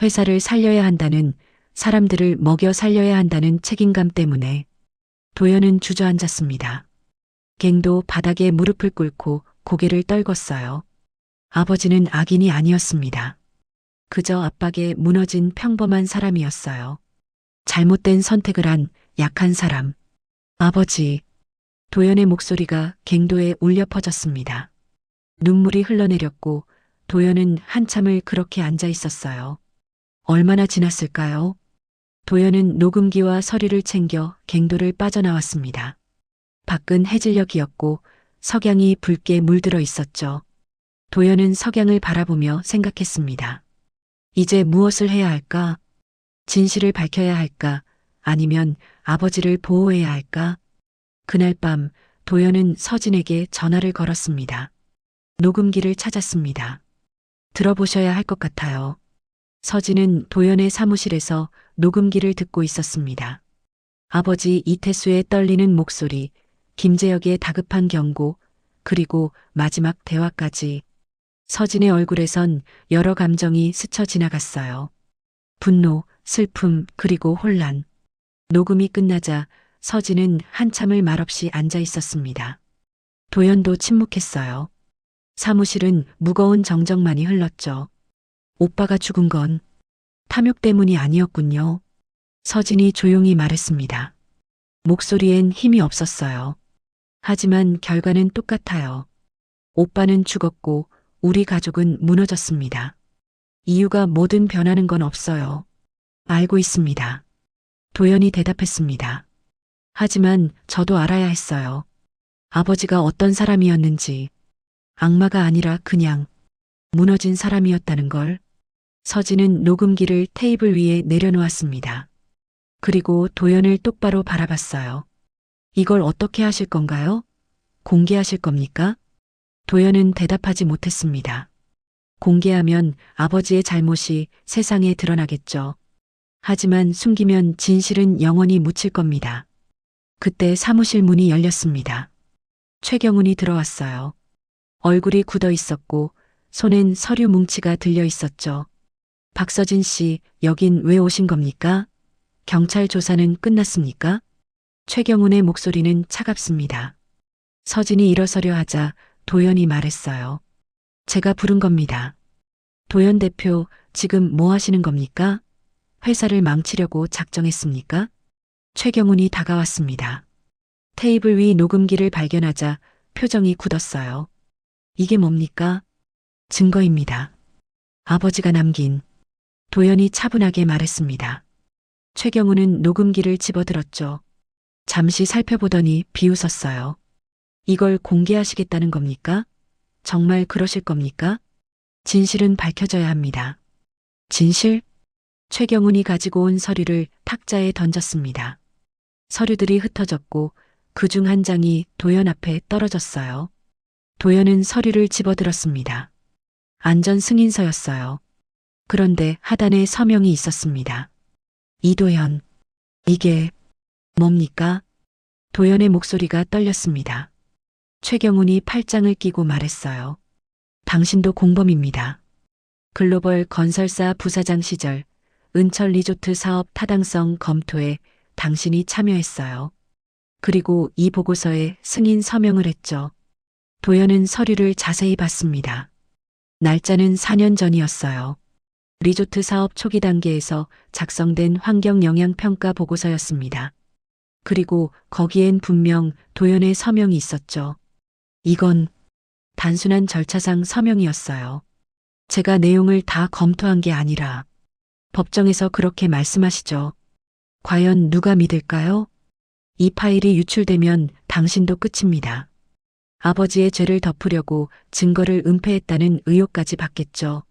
회사를 살려야 한다는, 사람들을 먹여 살려야 한다는 책임감 때문에. 도연은 주저앉았습니다. 갱도 바닥에 무릎을 꿇고 고개를 떨궜어요. 아버지는 악인이 아니었습니다. 그저 압박에 무너진 평범한 사람이었어요. 잘못된 선택을 한 약한 사람. 아버지. 도연의 목소리가 갱도에 울려 퍼졌습니다. 눈물이 흘러내렸고 도연은 한참을 그렇게 앉아 있었어요. 얼마나 지났을까요? 도연은 녹음기와 서류를 챙겨 갱도를 빠져나왔습니다. 밖은 해질녘이었고 석양이 붉게 물들어 있었죠. 도연은 석양을 바라보며 생각했습니다. 이제 무엇을 해야 할까? 진실을 밝혀야 할까? 아니면 아버지를 보호해야 할까? 그날 밤 도연은 서진에게 전화를 걸었습니다. 녹음기를 찾았습니다. 들어보셔야 할 것 같아요. 서진은 도연의 사무실에서 녹음기를 듣고 있었습니다. 아버지 이태수의 떨리는 목소리, 김재혁의 다급한 경고, 그리고 마지막 대화까지. 서진의 얼굴에선 여러 감정이 스쳐 지나갔어요. 분노, 슬픔, 그리고 혼란. 녹음이 끝나자 서진은 한참을 말없이 앉아 있었습니다. 도연도 침묵했어요. 사무실은 무거운 정적만이 흘렀죠. 오빠가 죽은 건 탐욕 때문이 아니었군요. 서진이 조용히 말했습니다. 목소리엔 힘이 없었어요. 하지만 결과는 똑같아요. 오빠는 죽었고 우리 가족은 무너졌습니다. 이유가 뭐든 변하는 건 없어요. 알고 있습니다. 도연이 대답했습니다. 하지만 저도 알아야 했어요. 아버지가 어떤 사람이었는지, 악마가 아니라 그냥 무너진 사람이었다는 걸. 서진은 녹음기를 테이블 위에 내려놓았습니다. 그리고 도연을 똑바로 바라봤어요. 이걸 어떻게 하실 건가요? 공개하실 겁니까? 도연은 대답하지 못했습니다. 공개하면 아버지의 잘못이 세상에 드러나겠죠. 하지만 숨기면 진실은 영원히 묻힐 겁니다. 그때 사무실 문이 열렸습니다. 최경훈이 들어왔어요. 얼굴이 굳어 있었고 손엔 서류 뭉치가 들려 있었죠. 박서진 씨, 여긴 왜 오신 겁니까? 경찰 조사는 끝났습니까? 최경훈의 목소리는 차갑습니다. 서진이 일어서려 하자 도연이 말했어요. 제가 부른 겁니다. 도연 대표, 지금 뭐 하시는 겁니까? 회사를 망치려고 작정했습니까? 최경훈이 다가왔습니다. 테이블 위 녹음기를 발견하자 표정이 굳었어요. 이게 뭡니까? 증거입니다. 아버지가 남긴. 도연이 차분하게 말했습니다. 최경훈은 녹음기를 집어들었죠. 잠시 살펴보더니 비웃었어요. 이걸 공개하시겠다는 겁니까? 정말 그러실 겁니까? 진실은 밝혀져야 합니다. 진실? 최경훈이 가지고 온 서류를 탁자에 던졌습니다. 서류들이 흩어졌고 그 중 한 장이 도연 앞에 떨어졌어요. 도연은 서류를 집어들었습니다. 안전 승인서였어요. 그런데 하단에 서명이 있었습니다. 이도연. 이게 뭡니까? 도연의 목소리가 떨렸습니다. 최경훈이 팔짱을 끼고 말했어요. 당신도 공범입니다. 글로벌 건설사 부사장 시절 은철 리조트 사업 타당성 검토에 당신이 참여했어요. 그리고 이 보고서에 승인 서명을 했죠. 도연은 서류를 자세히 봤습니다. 날짜는 4년 전이었어요. 리조트 사업 초기 단계에서 작성된 환경영향평가 보고서였습니다. 그리고 거기엔 분명 도연의 서명이 있었죠. 이건 단순한 절차상 서명이었어요. 제가 내용을 다 검토한 게 아니라 법정에서 그렇게 말씀하시죠. 과연 누가 믿을까요? 이 파일이 유출되면 당신도 끝입니다. 아버지의 죄를 덮으려고 증거를 은폐했다는 의혹까지 받겠죠.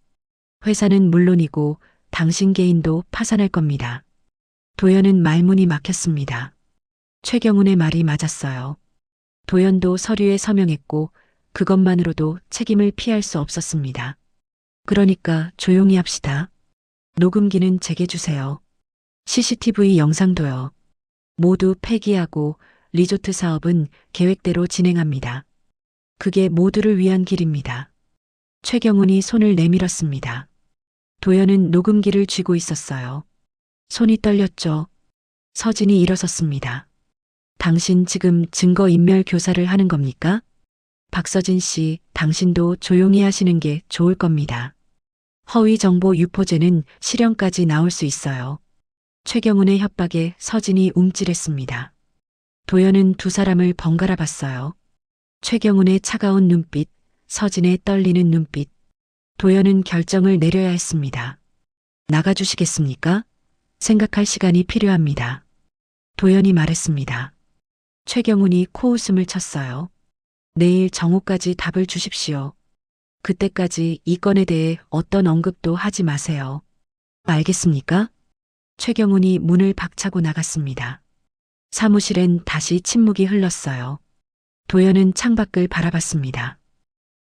회사는 물론이고 당신 개인도 파산할 겁니다. 도연은 말문이 막혔습니다. 최경훈의 말이 맞았어요. 도연도 서류에 서명했고 그것만으로도 책임을 피할 수 없었습니다. 그러니까 조용히 합시다. 녹음기는 제게 주세요. CCTV 영상도요. 모두 폐기하고 리조트 사업은 계획대로 진행합니다. 그게 모두를 위한 길입니다. 최경훈이 손을 내밀었습니다. 도연은 녹음기를 쥐고 있었어요. 손이 떨렸죠. 서진이 일어섰습니다. 당신 지금 증거인멸 교사를 하는 겁니까? 박서진 씨, 당신도 조용히 하시는 게 좋을 겁니다. 허위 정보 유포죄는 실형까지 나올 수 있어요. 최경훈의 협박에 서진이 움찔했습니다. 도연은 두 사람을 번갈아 봤어요. 최경훈의 차가운 눈빛, 서진의 떨리는 눈빛. 도연은 결정을 내려야 했습니다. 나가주시겠습니까? 생각할 시간이 필요합니다. 도연이 말했습니다. 최경훈이 코웃음을 쳤어요. 내일 정오까지 답을 주십시오. 그때까지 이 건에 대해 어떤 언급도 하지 마세요. 알겠습니까? 최경훈이 문을 박차고 나갔습니다. 사무실엔 다시 침묵이 흘렀어요. 도연은 창밖을 바라봤습니다.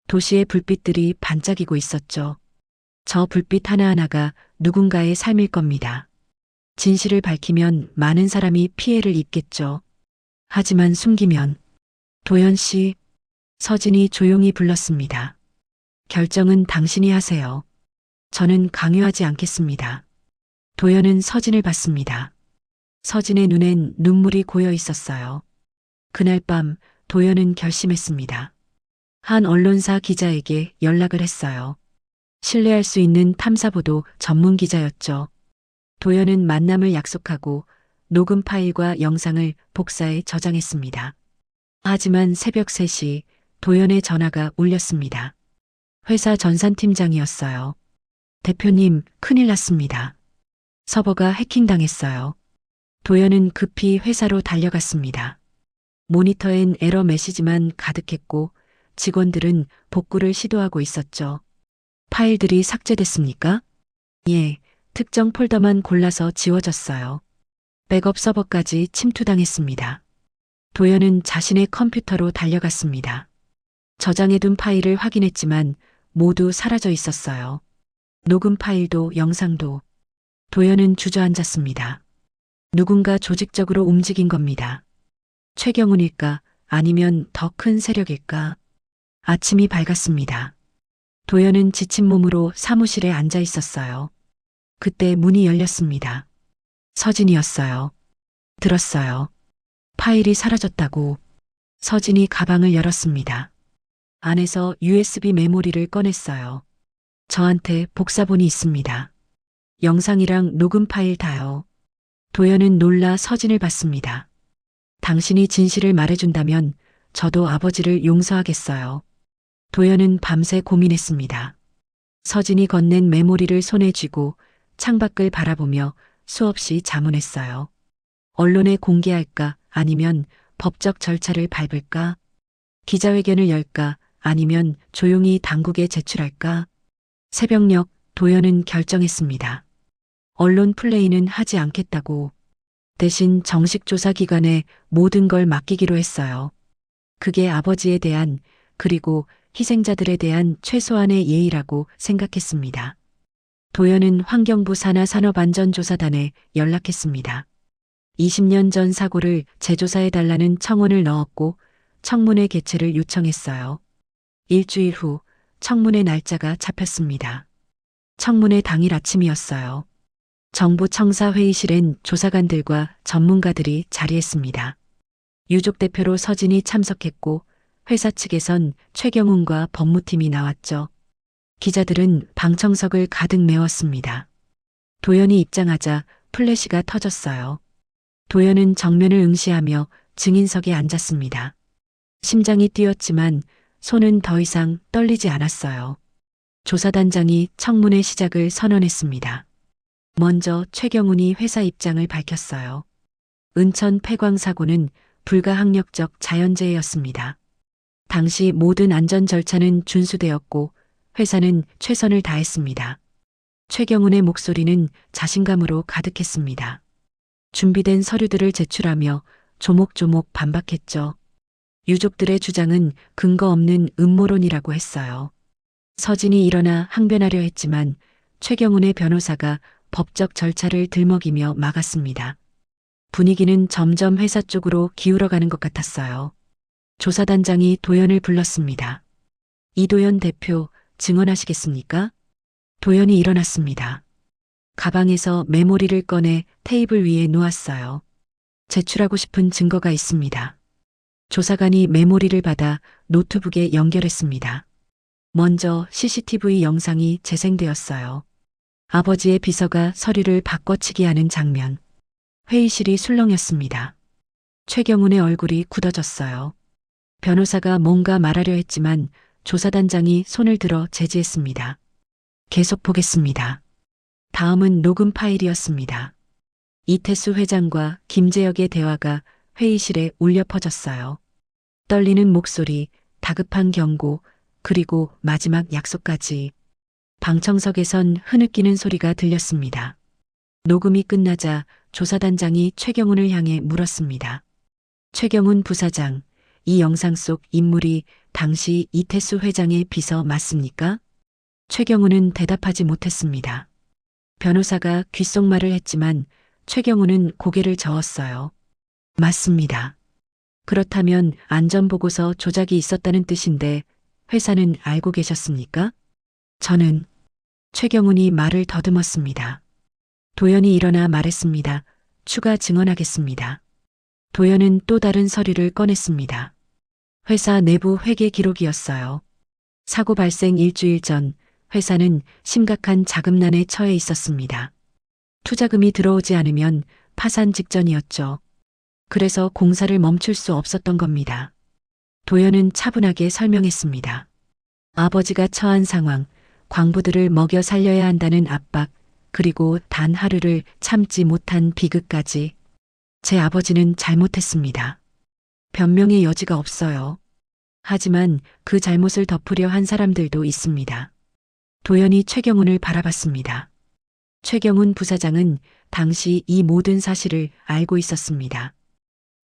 도시의 불빛들이 반짝이고 있었죠. 저 불빛 하나하나가 누군가의 삶일 겁니다. 진실을 밝히면 많은 사람이 피해를 입겠죠. 하지만 숨기면 도연 씨, 서진이 조용히 불렀습니다. 결정은 당신이 하세요. 저는 강요하지 않겠습니다. 도연은 서진을 봤습니다. 서진의 눈엔 눈물이 고여 있었어요. 그날 밤 도연은 결심했습니다. 한 언론사 기자에게 연락을 했어요. 신뢰할 수 있는 탐사보도 전문 기자였죠. 도연은 만남을 약속하고 녹음 파일과 영상을 복사해 저장했습니다. 하지만 새벽 3시 도연의 전화가 울렸습니다. 회사 전산팀장이었어요. 대표님, 큰일 났습니다. 서버가 해킹당했어요. 도연은 급히 회사로 달려갔습니다. 모니터엔 에러 메시지만 가득했고 직원들은 복구를 시도하고 있었죠. 파일들이 삭제됐습니까? 예, 특정 폴더만 골라서 지워졌어요. 백업 서버까지 침투당했습니다. 도연은 자신의 컴퓨터로 달려갔습니다. 저장해둔 파일을 확인했지만 모두 사라져 있었어요. 녹음 파일도 영상도. 도연은 주저앉았습니다. 누군가 조직적으로 움직인 겁니다. 최경훈일까 아니면 더 큰 세력일까? 아침이 밝았습니다. 도연은 지친 몸으로 사무실에 앉아 있었어요. 그때 문이 열렸습니다. 서진이었어요. 들었어요. 파일이 사라졌다고. 서진이 가방을 열었습니다. 안에서 USB 메모리를 꺼냈어요. 저한테 복사본이 있습니다. 영상이랑 녹음 파일 다요. 도연은 놀라 서진을 봤습니다. 당신이 진실을 말해준다면 저도 아버지를 용서하겠어요. 도연은 밤새 고민했습니다. 서진이 건넨 메모리를 손에 쥐고 창밖을 바라보며 수없이 자문했어요. 언론에 공개할까 아니면 법적 절차를 밟을까? 기자회견을 열까 아니면 조용히 당국에 제출할까? 새벽녘 도연은 결정했습니다. 언론 플레이는 하지 않겠다고. 대신 정식 조사기관에 모든 걸 맡기기로 했어요. 그게 아버지에 대한 그리고 희생자들에 대한 최소한의 예의라고 생각했습니다. 도연은 환경부 산하산업안전조사단에 연락했습니다. 20년 전 사고를 재조사해달라는 청원을 넣었고 청문회 개최를 요청했어요. 일주일 후 청문회 날짜가 잡혔습니다. 청문회 당일 아침이었어요. 정부 청사 회의실엔 조사관들과 전문가들이 자리했습니다. 유족 대표로 서진이 참석했고 회사 측에선 최경훈과 법무팀이 나왔죠. 기자들은 방청석을 가득 메웠습니다. 도연이 입장하자 플래시가 터졌어요. 도연은 정면을 응시하며 증인석에 앉았습니다. 심장이 뛰었지만 손은 더 이상 떨리지 않았어요. 조사단장이 청문회 시작을 선언했습니다. 먼저 최경훈이 회사 입장을 밝혔어요. 은천 폐광 사고는 불가항력적 자연재해였습니다. 당시 모든 안전 절차는 준수되었고 회사는 최선을 다했습니다. 최경훈의 목소리는 자신감으로 가득했습니다. 준비된 서류들을 제출하며 조목조목 반박했죠. 유족들의 주장은 근거 없는 음모론이라고 했어요. 서진이 일어나 항변하려 했지만 최경훈의 변호사가 법적 절차를 들먹이며 막았습니다. 분위기는 점점 회사 쪽으로 기울어가는 것 같았어요. 조사단장이 도연을 불렀습니다. 이도연 대표 증언하시겠습니까? 도연이 일어났습니다. 가방에서 메모리를 꺼내 테이블 위에 놓았어요. 제출하고 싶은 증거가 있습니다. 조사관이 메모리를 받아 노트북에 연결했습니다. 먼저 CCTV 영상이 재생되었어요. 아버지의 비서가 서류를 바꿔치기 하는 장면. 회의실이 술렁였습니다. 최경훈의 얼굴이 굳어졌어요. 변호사가 뭔가 말하려 했지만 조사단장이 손을 들어 제지했습니다. 계속 보겠습니다. 다음은 녹음 파일이었습니다. 이태수 회장과 김재혁의 대화가 회의실에 울려 퍼졌어요. 떨리는 목소리, 다급한 경고, 그리고 마지막 약속까지. 방청석에선 흐느끼는 소리가 들렸습니다. 녹음이 끝나자 조사단장이 최경훈을 향해 물었습니다. 최경훈 부사장, 이 영상 속 인물이 당시 이태수 회장의 비서 맞습니까? 최경훈은 대답하지 못했습니다. 변호사가 귓속말을 했지만 최경훈은 고개를 저었어요. 맞습니다. 그렇다면 안전보고서 조작이 있었다는 뜻인데 회사는 알고 계셨습니까? 저는 최경훈이 말을 더듬었습니다. 도연이 일어나 말했습니다. 추가 증언하겠습니다. 도연은 또 다른 서류를 꺼냈습니다. 회사 내부 회계 기록이었어요. 사고 발생 일주일 전 회사는 심각한 자금난에 처해 있었습니다. 투자금이 들어오지 않으면 파산 직전이었죠. 그래서 공사를 멈출 수 없었던 겁니다. 도연은 차분하게 설명했습니다. 아버지가 처한 상황, 광부들을 먹여 살려야 한다는 압박, 그리고 단 하루를 참지 못한 비극까지. 제 아버지는 잘못했습니다. 변명의 여지가 없어요. 하지만 그 잘못을 덮으려 한 사람들도 있습니다. 도연이 최경훈을 바라봤습니다. 최경훈 부사장은 당시 이 모든 사실을 알고 있었습니다.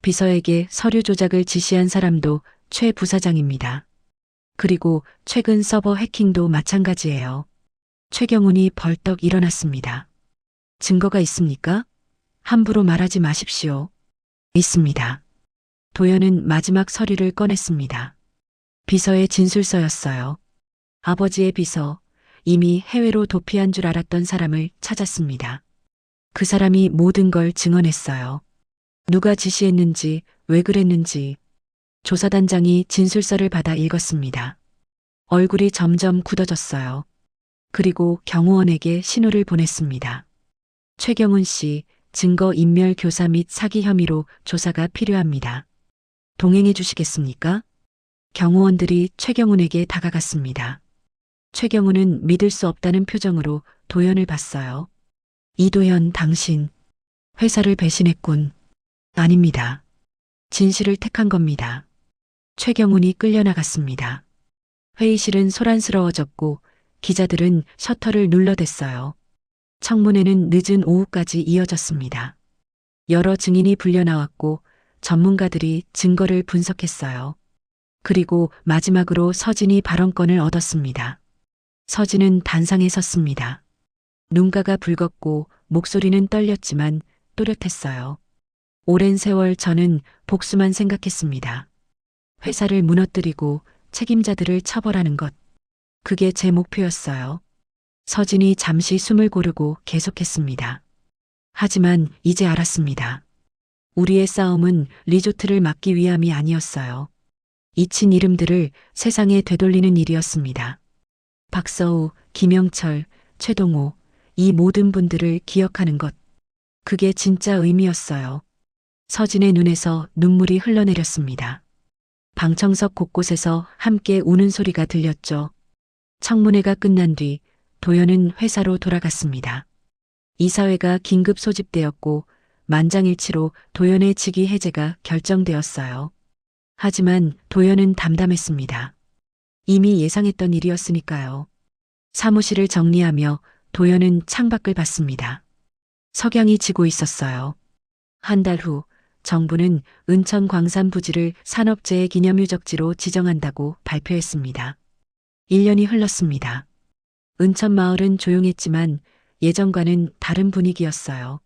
비서에게 서류 조작을 지시한 사람도 최 부사장입니다. 그리고 최근 서버 해킹도 마찬가지예요. 최경훈이 벌떡 일어났습니다. 증거가 있습니까? 함부로 말하지 마십시오. 있습니다. 도연은 마지막 서류를 꺼냈습니다. 비서의 진술서였어요. 아버지의 비서, 이미 해외로 도피한 줄 알았던 사람을 찾았습니다. 그 사람이 모든 걸 증언했어요. 누가 지시했는지, 왜 그랬는지. 조사단장이 진술서를 받아 읽었습니다. 얼굴이 점점 굳어졌어요. 그리고 경호원에게 신호를 보냈습니다. 최경훈 씨, 증거 인멸 교사 및 사기 혐의로 조사가 필요합니다. 동행해 주시겠습니까? 경호원들이 최경훈에게 다가갔습니다. 최경훈은 믿을 수 없다는 표정으로 도연을 봤어요. 이도연, 당신 회사를 배신했군. 아닙니다. 진실을 택한 겁니다. 최경훈이 끌려나갔습니다. 회의실은 소란스러워졌고 기자들은 셔터를 눌러댔어요. 청문회는 늦은 오후까지 이어졌습니다. 여러 증인이 불려나왔고 전문가들이 증거를 분석했어요. 그리고 마지막으로 서진이 발언권을 얻었습니다. 서진은 단상에 섰습니다. 눈가가 붉었고 목소리는 떨렸지만 또렷했어요. 오랜 세월 저는 복수만 생각했습니다. 회사를 무너뜨리고 책임자들을 처벌하는 것. 그게 제 목표였어요. 서진이 잠시 숨을 고르고 계속했습니다. 하지만 이제 알았습니다. 우리의 싸움은 리조트를 막기 위함이 아니었어요. 잊힌 이름들을 세상에 되돌리는 일이었습니다. 박서우, 김영철, 최동호, 이 모든 분들을 기억하는 것. 그게 진짜 의미였어요. 서진의 눈에서 눈물이 흘러내렸습니다. 방청석 곳곳에서 함께 우는 소리가 들렸죠. 청문회가 끝난 뒤 도연은 회사로 돌아갔습니다. 이사회가 긴급 소집되었고 만장일치로 도연의 직위 해제가 결정되었어요. 하지만 도연은 담담했습니다. 이미 예상했던 일이었으니까요. 사무실을 정리하며 도연은 창밖을 봤습니다. 석양이 지고 있었어요. 한 달 후 정부는 은천 광산 부지를 산업재해 기념유적지로 지정한다고 발표했습니다. 1년이 흘렀습니다. 은천 마을은 조용했지만 예전과는 다른 분위기였어요.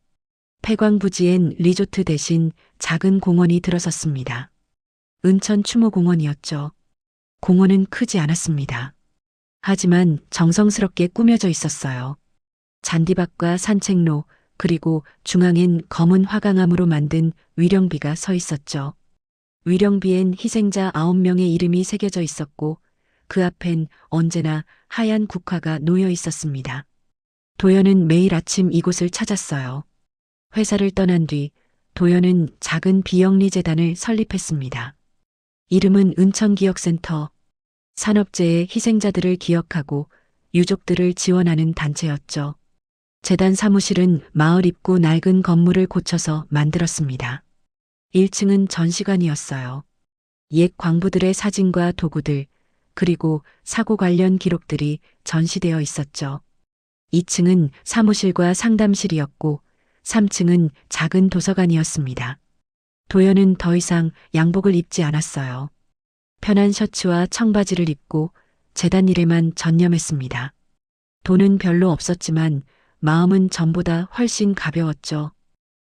폐광 부지엔 리조트 대신 작은 공원이 들어섰습니다. 은천 추모공원이었죠. 공원은 크지 않았습니다. 하지만 정성스럽게 꾸며져 있었어요. 잔디밭과 산책로, 그리고 중앙엔 검은 화강암으로 만든 위령비가 서 있었죠. 위령비엔 희생자 9명의 이름이 새겨져 있었고 그 앞엔 언제나 하얀 국화가 놓여 있었습니다. 도연은 매일 아침 이곳을 찾았어요. 회사를 떠난 뒤 도연은 작은 비영리 재단을 설립했습니다. 이름은 은천기억센터. 산업재해 희생자들을 기억하고 유족들을 지원하는 단체였죠. 재단 사무실은 마을 입구 낡은 건물을 고쳐서 만들었습니다. 1층은 전시관이었어요. 옛 광부들의 사진과 도구들, 그리고 사고 관련 기록들이 전시되어 있었죠. 2층은 사무실과 상담실이었고 3층은 작은 도서관이었습니다. 도연은 더 이상 양복을 입지 않았어요. 편한 셔츠와 청바지를 입고 재단 일에만 전념했습니다. 돈은 별로 없었지만 마음은 전보다 훨씬 가벼웠죠.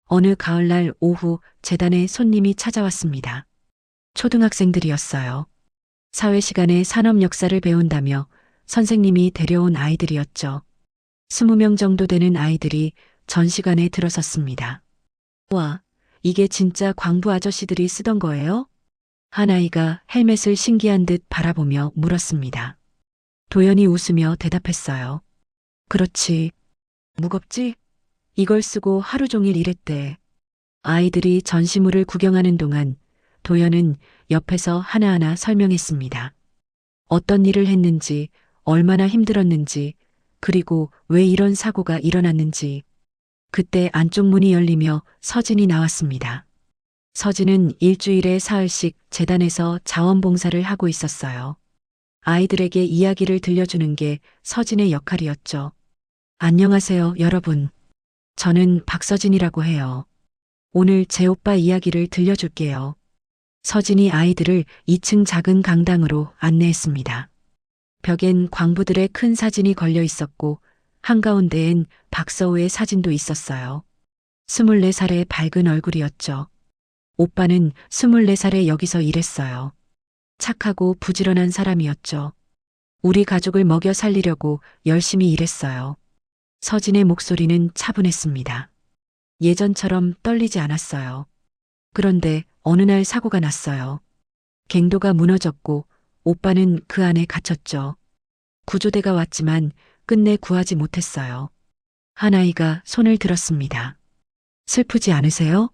어느 가을날 오후 재단에 손님이 찾아왔습니다. 초등학생들이었어요. 사회 시간에 산업 역사를 배운다며 선생님이 데려온 아이들이었죠. 20명 정도 되는 아이들이 전시관에 들어섰습니다. 와, 이게 진짜 광부 아저씨들이 쓰던 거예요? 한 아이가 헬멧을 신기한 듯 바라보며 물었습니다. 도연이 웃으며 대답했어요. 그렇지. 무겁지? 이걸 쓰고 하루 종일 일했대. 아이들이 전시물을 구경하는 동안 도연은 옆에서 하나하나 설명했습니다. 어떤 일을 했는지, 얼마나 힘들었는지, 그리고 왜 이런 사고가 일어났는지. 그때 안쪽 문이 열리며 서진이 나왔습니다. 서진은 일주일에 사흘씩 재단에서 자원봉사를 하고 있었어요. 아이들에게 이야기를 들려주는 게 서진의 역할이었죠. 안녕하세요, 여러분. 저는 박서진이라고 해요. 오늘 제 오빠 이야기를 들려줄게요. 서진이 아이들을 2층 작은 강당으로 안내했습니다. 벽엔 광부들의 큰 사진이 걸려 있었고 한가운데엔 박서우의 사진도 있었어요. 24살의 밝은 얼굴이었죠. 오빠는 24살에 여기서 일했어요. 착하고 부지런한 사람이었죠. 우리 가족을 먹여 살리려고 열심히 일했어요. 서진의 목소리는 차분했습니다. 예전처럼 떨리지 않았어요. 그런데 어느 날 사고가 났어요. 갱도가 무너졌고 오빠는 그 안에 갇혔죠. 구조대가 왔지만 끝내 구하지 못했어요. 한 아이가 손을 들었습니다. 슬프지 않으세요?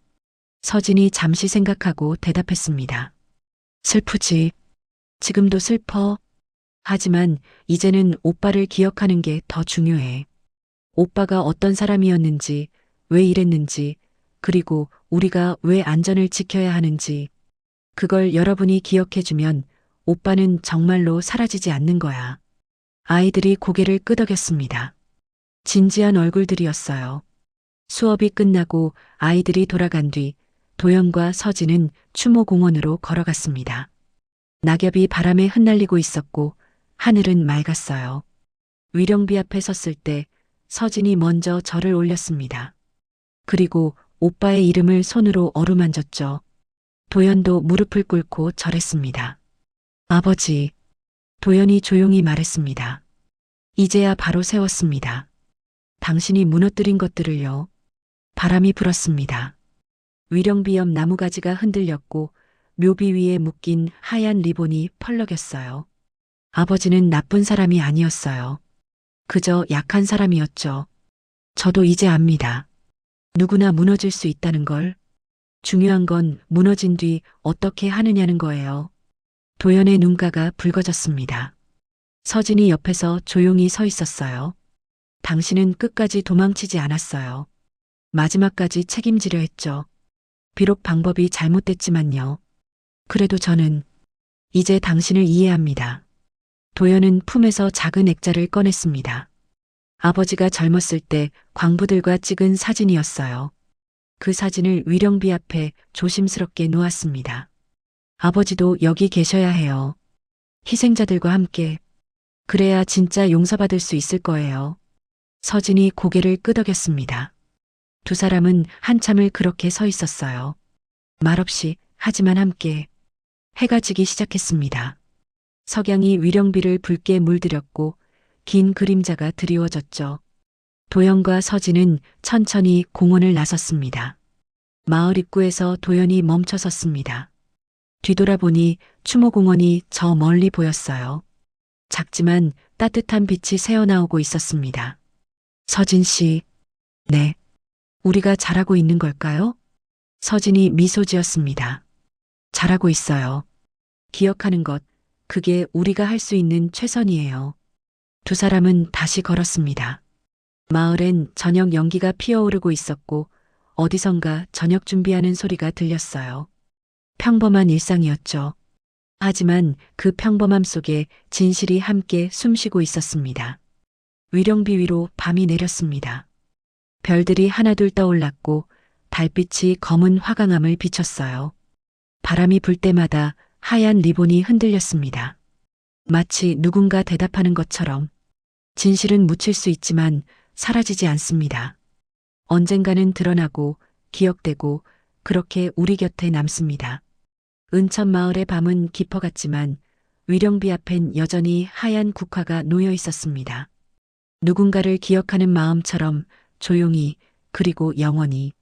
서진이 잠시 생각하고 대답했습니다. 슬프지. 지금도 슬퍼. 하지만 이제는 오빠를 기억하는 게 더 중요해. 오빠가 어떤 사람이었는지, 왜 이랬는지, 그리고 우리가 왜 안전을 지켜야 하는지. 그걸 여러분이 기억해주면 오빠는 정말로 사라지지 않는 거야. 아이들이 고개를 끄덕였습니다. 진지한 얼굴들이었어요. 수업이 끝나고 아이들이 돌아간 뒤 도연과 서진은 추모공원으로 걸어갔습니다. 낙엽이 바람에 흩날리고 있었고 하늘은 맑았어요. 위령비 앞에 섰을 때 서진이 먼저 절을 올렸습니다. 그리고 오빠의 이름을 손으로 어루만졌죠. 도연도 무릎을 꿇고 절했습니다. 아버지. 도연이 조용히 말했습니다. 이제야 바로 세웠습니다. 당신이 무너뜨린 것들을요. 바람이 불었습니다. 위령비 옆 나무가지가 흔들렸고 묘비 위에 묶인 하얀 리본이 펄럭였어요. 아버지는 나쁜 사람이 아니었어요. 그저 약한 사람이었죠. 저도 이제 압니다. 누구나 무너질 수 있다는 걸. 중요한 건 무너진 뒤 어떻게 하느냐는 거예요. 도연의 눈가가 붉어졌습니다. 서진이 옆에서 조용히 서 있었어요. 당신은 끝까지 도망치지 않았어요. 마지막까지 책임지려 했죠. 비록 방법이 잘못됐지만요. 그래도 저는 이제 당신을 이해합니다. 도연은 품에서 작은 액자를 꺼냈습니다. 아버지가 젊었을 때 광부들과 찍은 사진이었어요. 그 사진을 위령비 앞에 조심스럽게 놓았습니다. 아버지도 여기 계셔야 해요. 희생자들과 함께. 그래야 진짜 용서받을 수 있을 거예요. 서진이 고개를 끄덕였습니다. 두 사람은 한참을 그렇게 서 있었어요. 말없이 하지만 함께. 해가 지기 시작했습니다. 석양이 위령비를 붉게 물들였고 긴 그림자가 드리워졌죠. 도연과 서진은 천천히 공원을 나섰습니다. 마을 입구에서 도연이 멈춰 섰습니다. 뒤돌아보니 추모공원이 저 멀리 보였어요. 작지만 따뜻한 빛이 새어나오고 있었습니다. 서진 씨, 네. 우리가 잘하고 있는 걸까요? 서진이 미소 지었습니다. 잘하고 있어요. 기억하는 것, 그게 우리가 할 수 있는 최선이에요. 두 사람은 다시 걸었습니다. 마을엔 저녁 연기가 피어오르고 있었고 어디선가 저녁 준비하는 소리가 들렸어요. 평범한 일상이었죠. 하지만 그 평범함 속에 진실이 함께 숨쉬고 있었습니다. 위령비 위로 밤이 내렸습니다. 별들이 하나둘 떠올랐고 달빛이 검은 화강암을 비췄어요. 바람이 불 때마다 하얀 리본이 흔들렸습니다. 마치 누군가 대답하는 것처럼. 진실은 묻힐 수 있지만 사라지지 않습니다. 언젠가는 드러나고 기억되고 그렇게 우리 곁에 남습니다. 은천 마을의 밤은 깊어갔지만 위령비 앞엔 여전히 하얀 국화가 놓여 있었습니다. 누군가를 기억하는 마음처럼 조용히 그리고 영원히.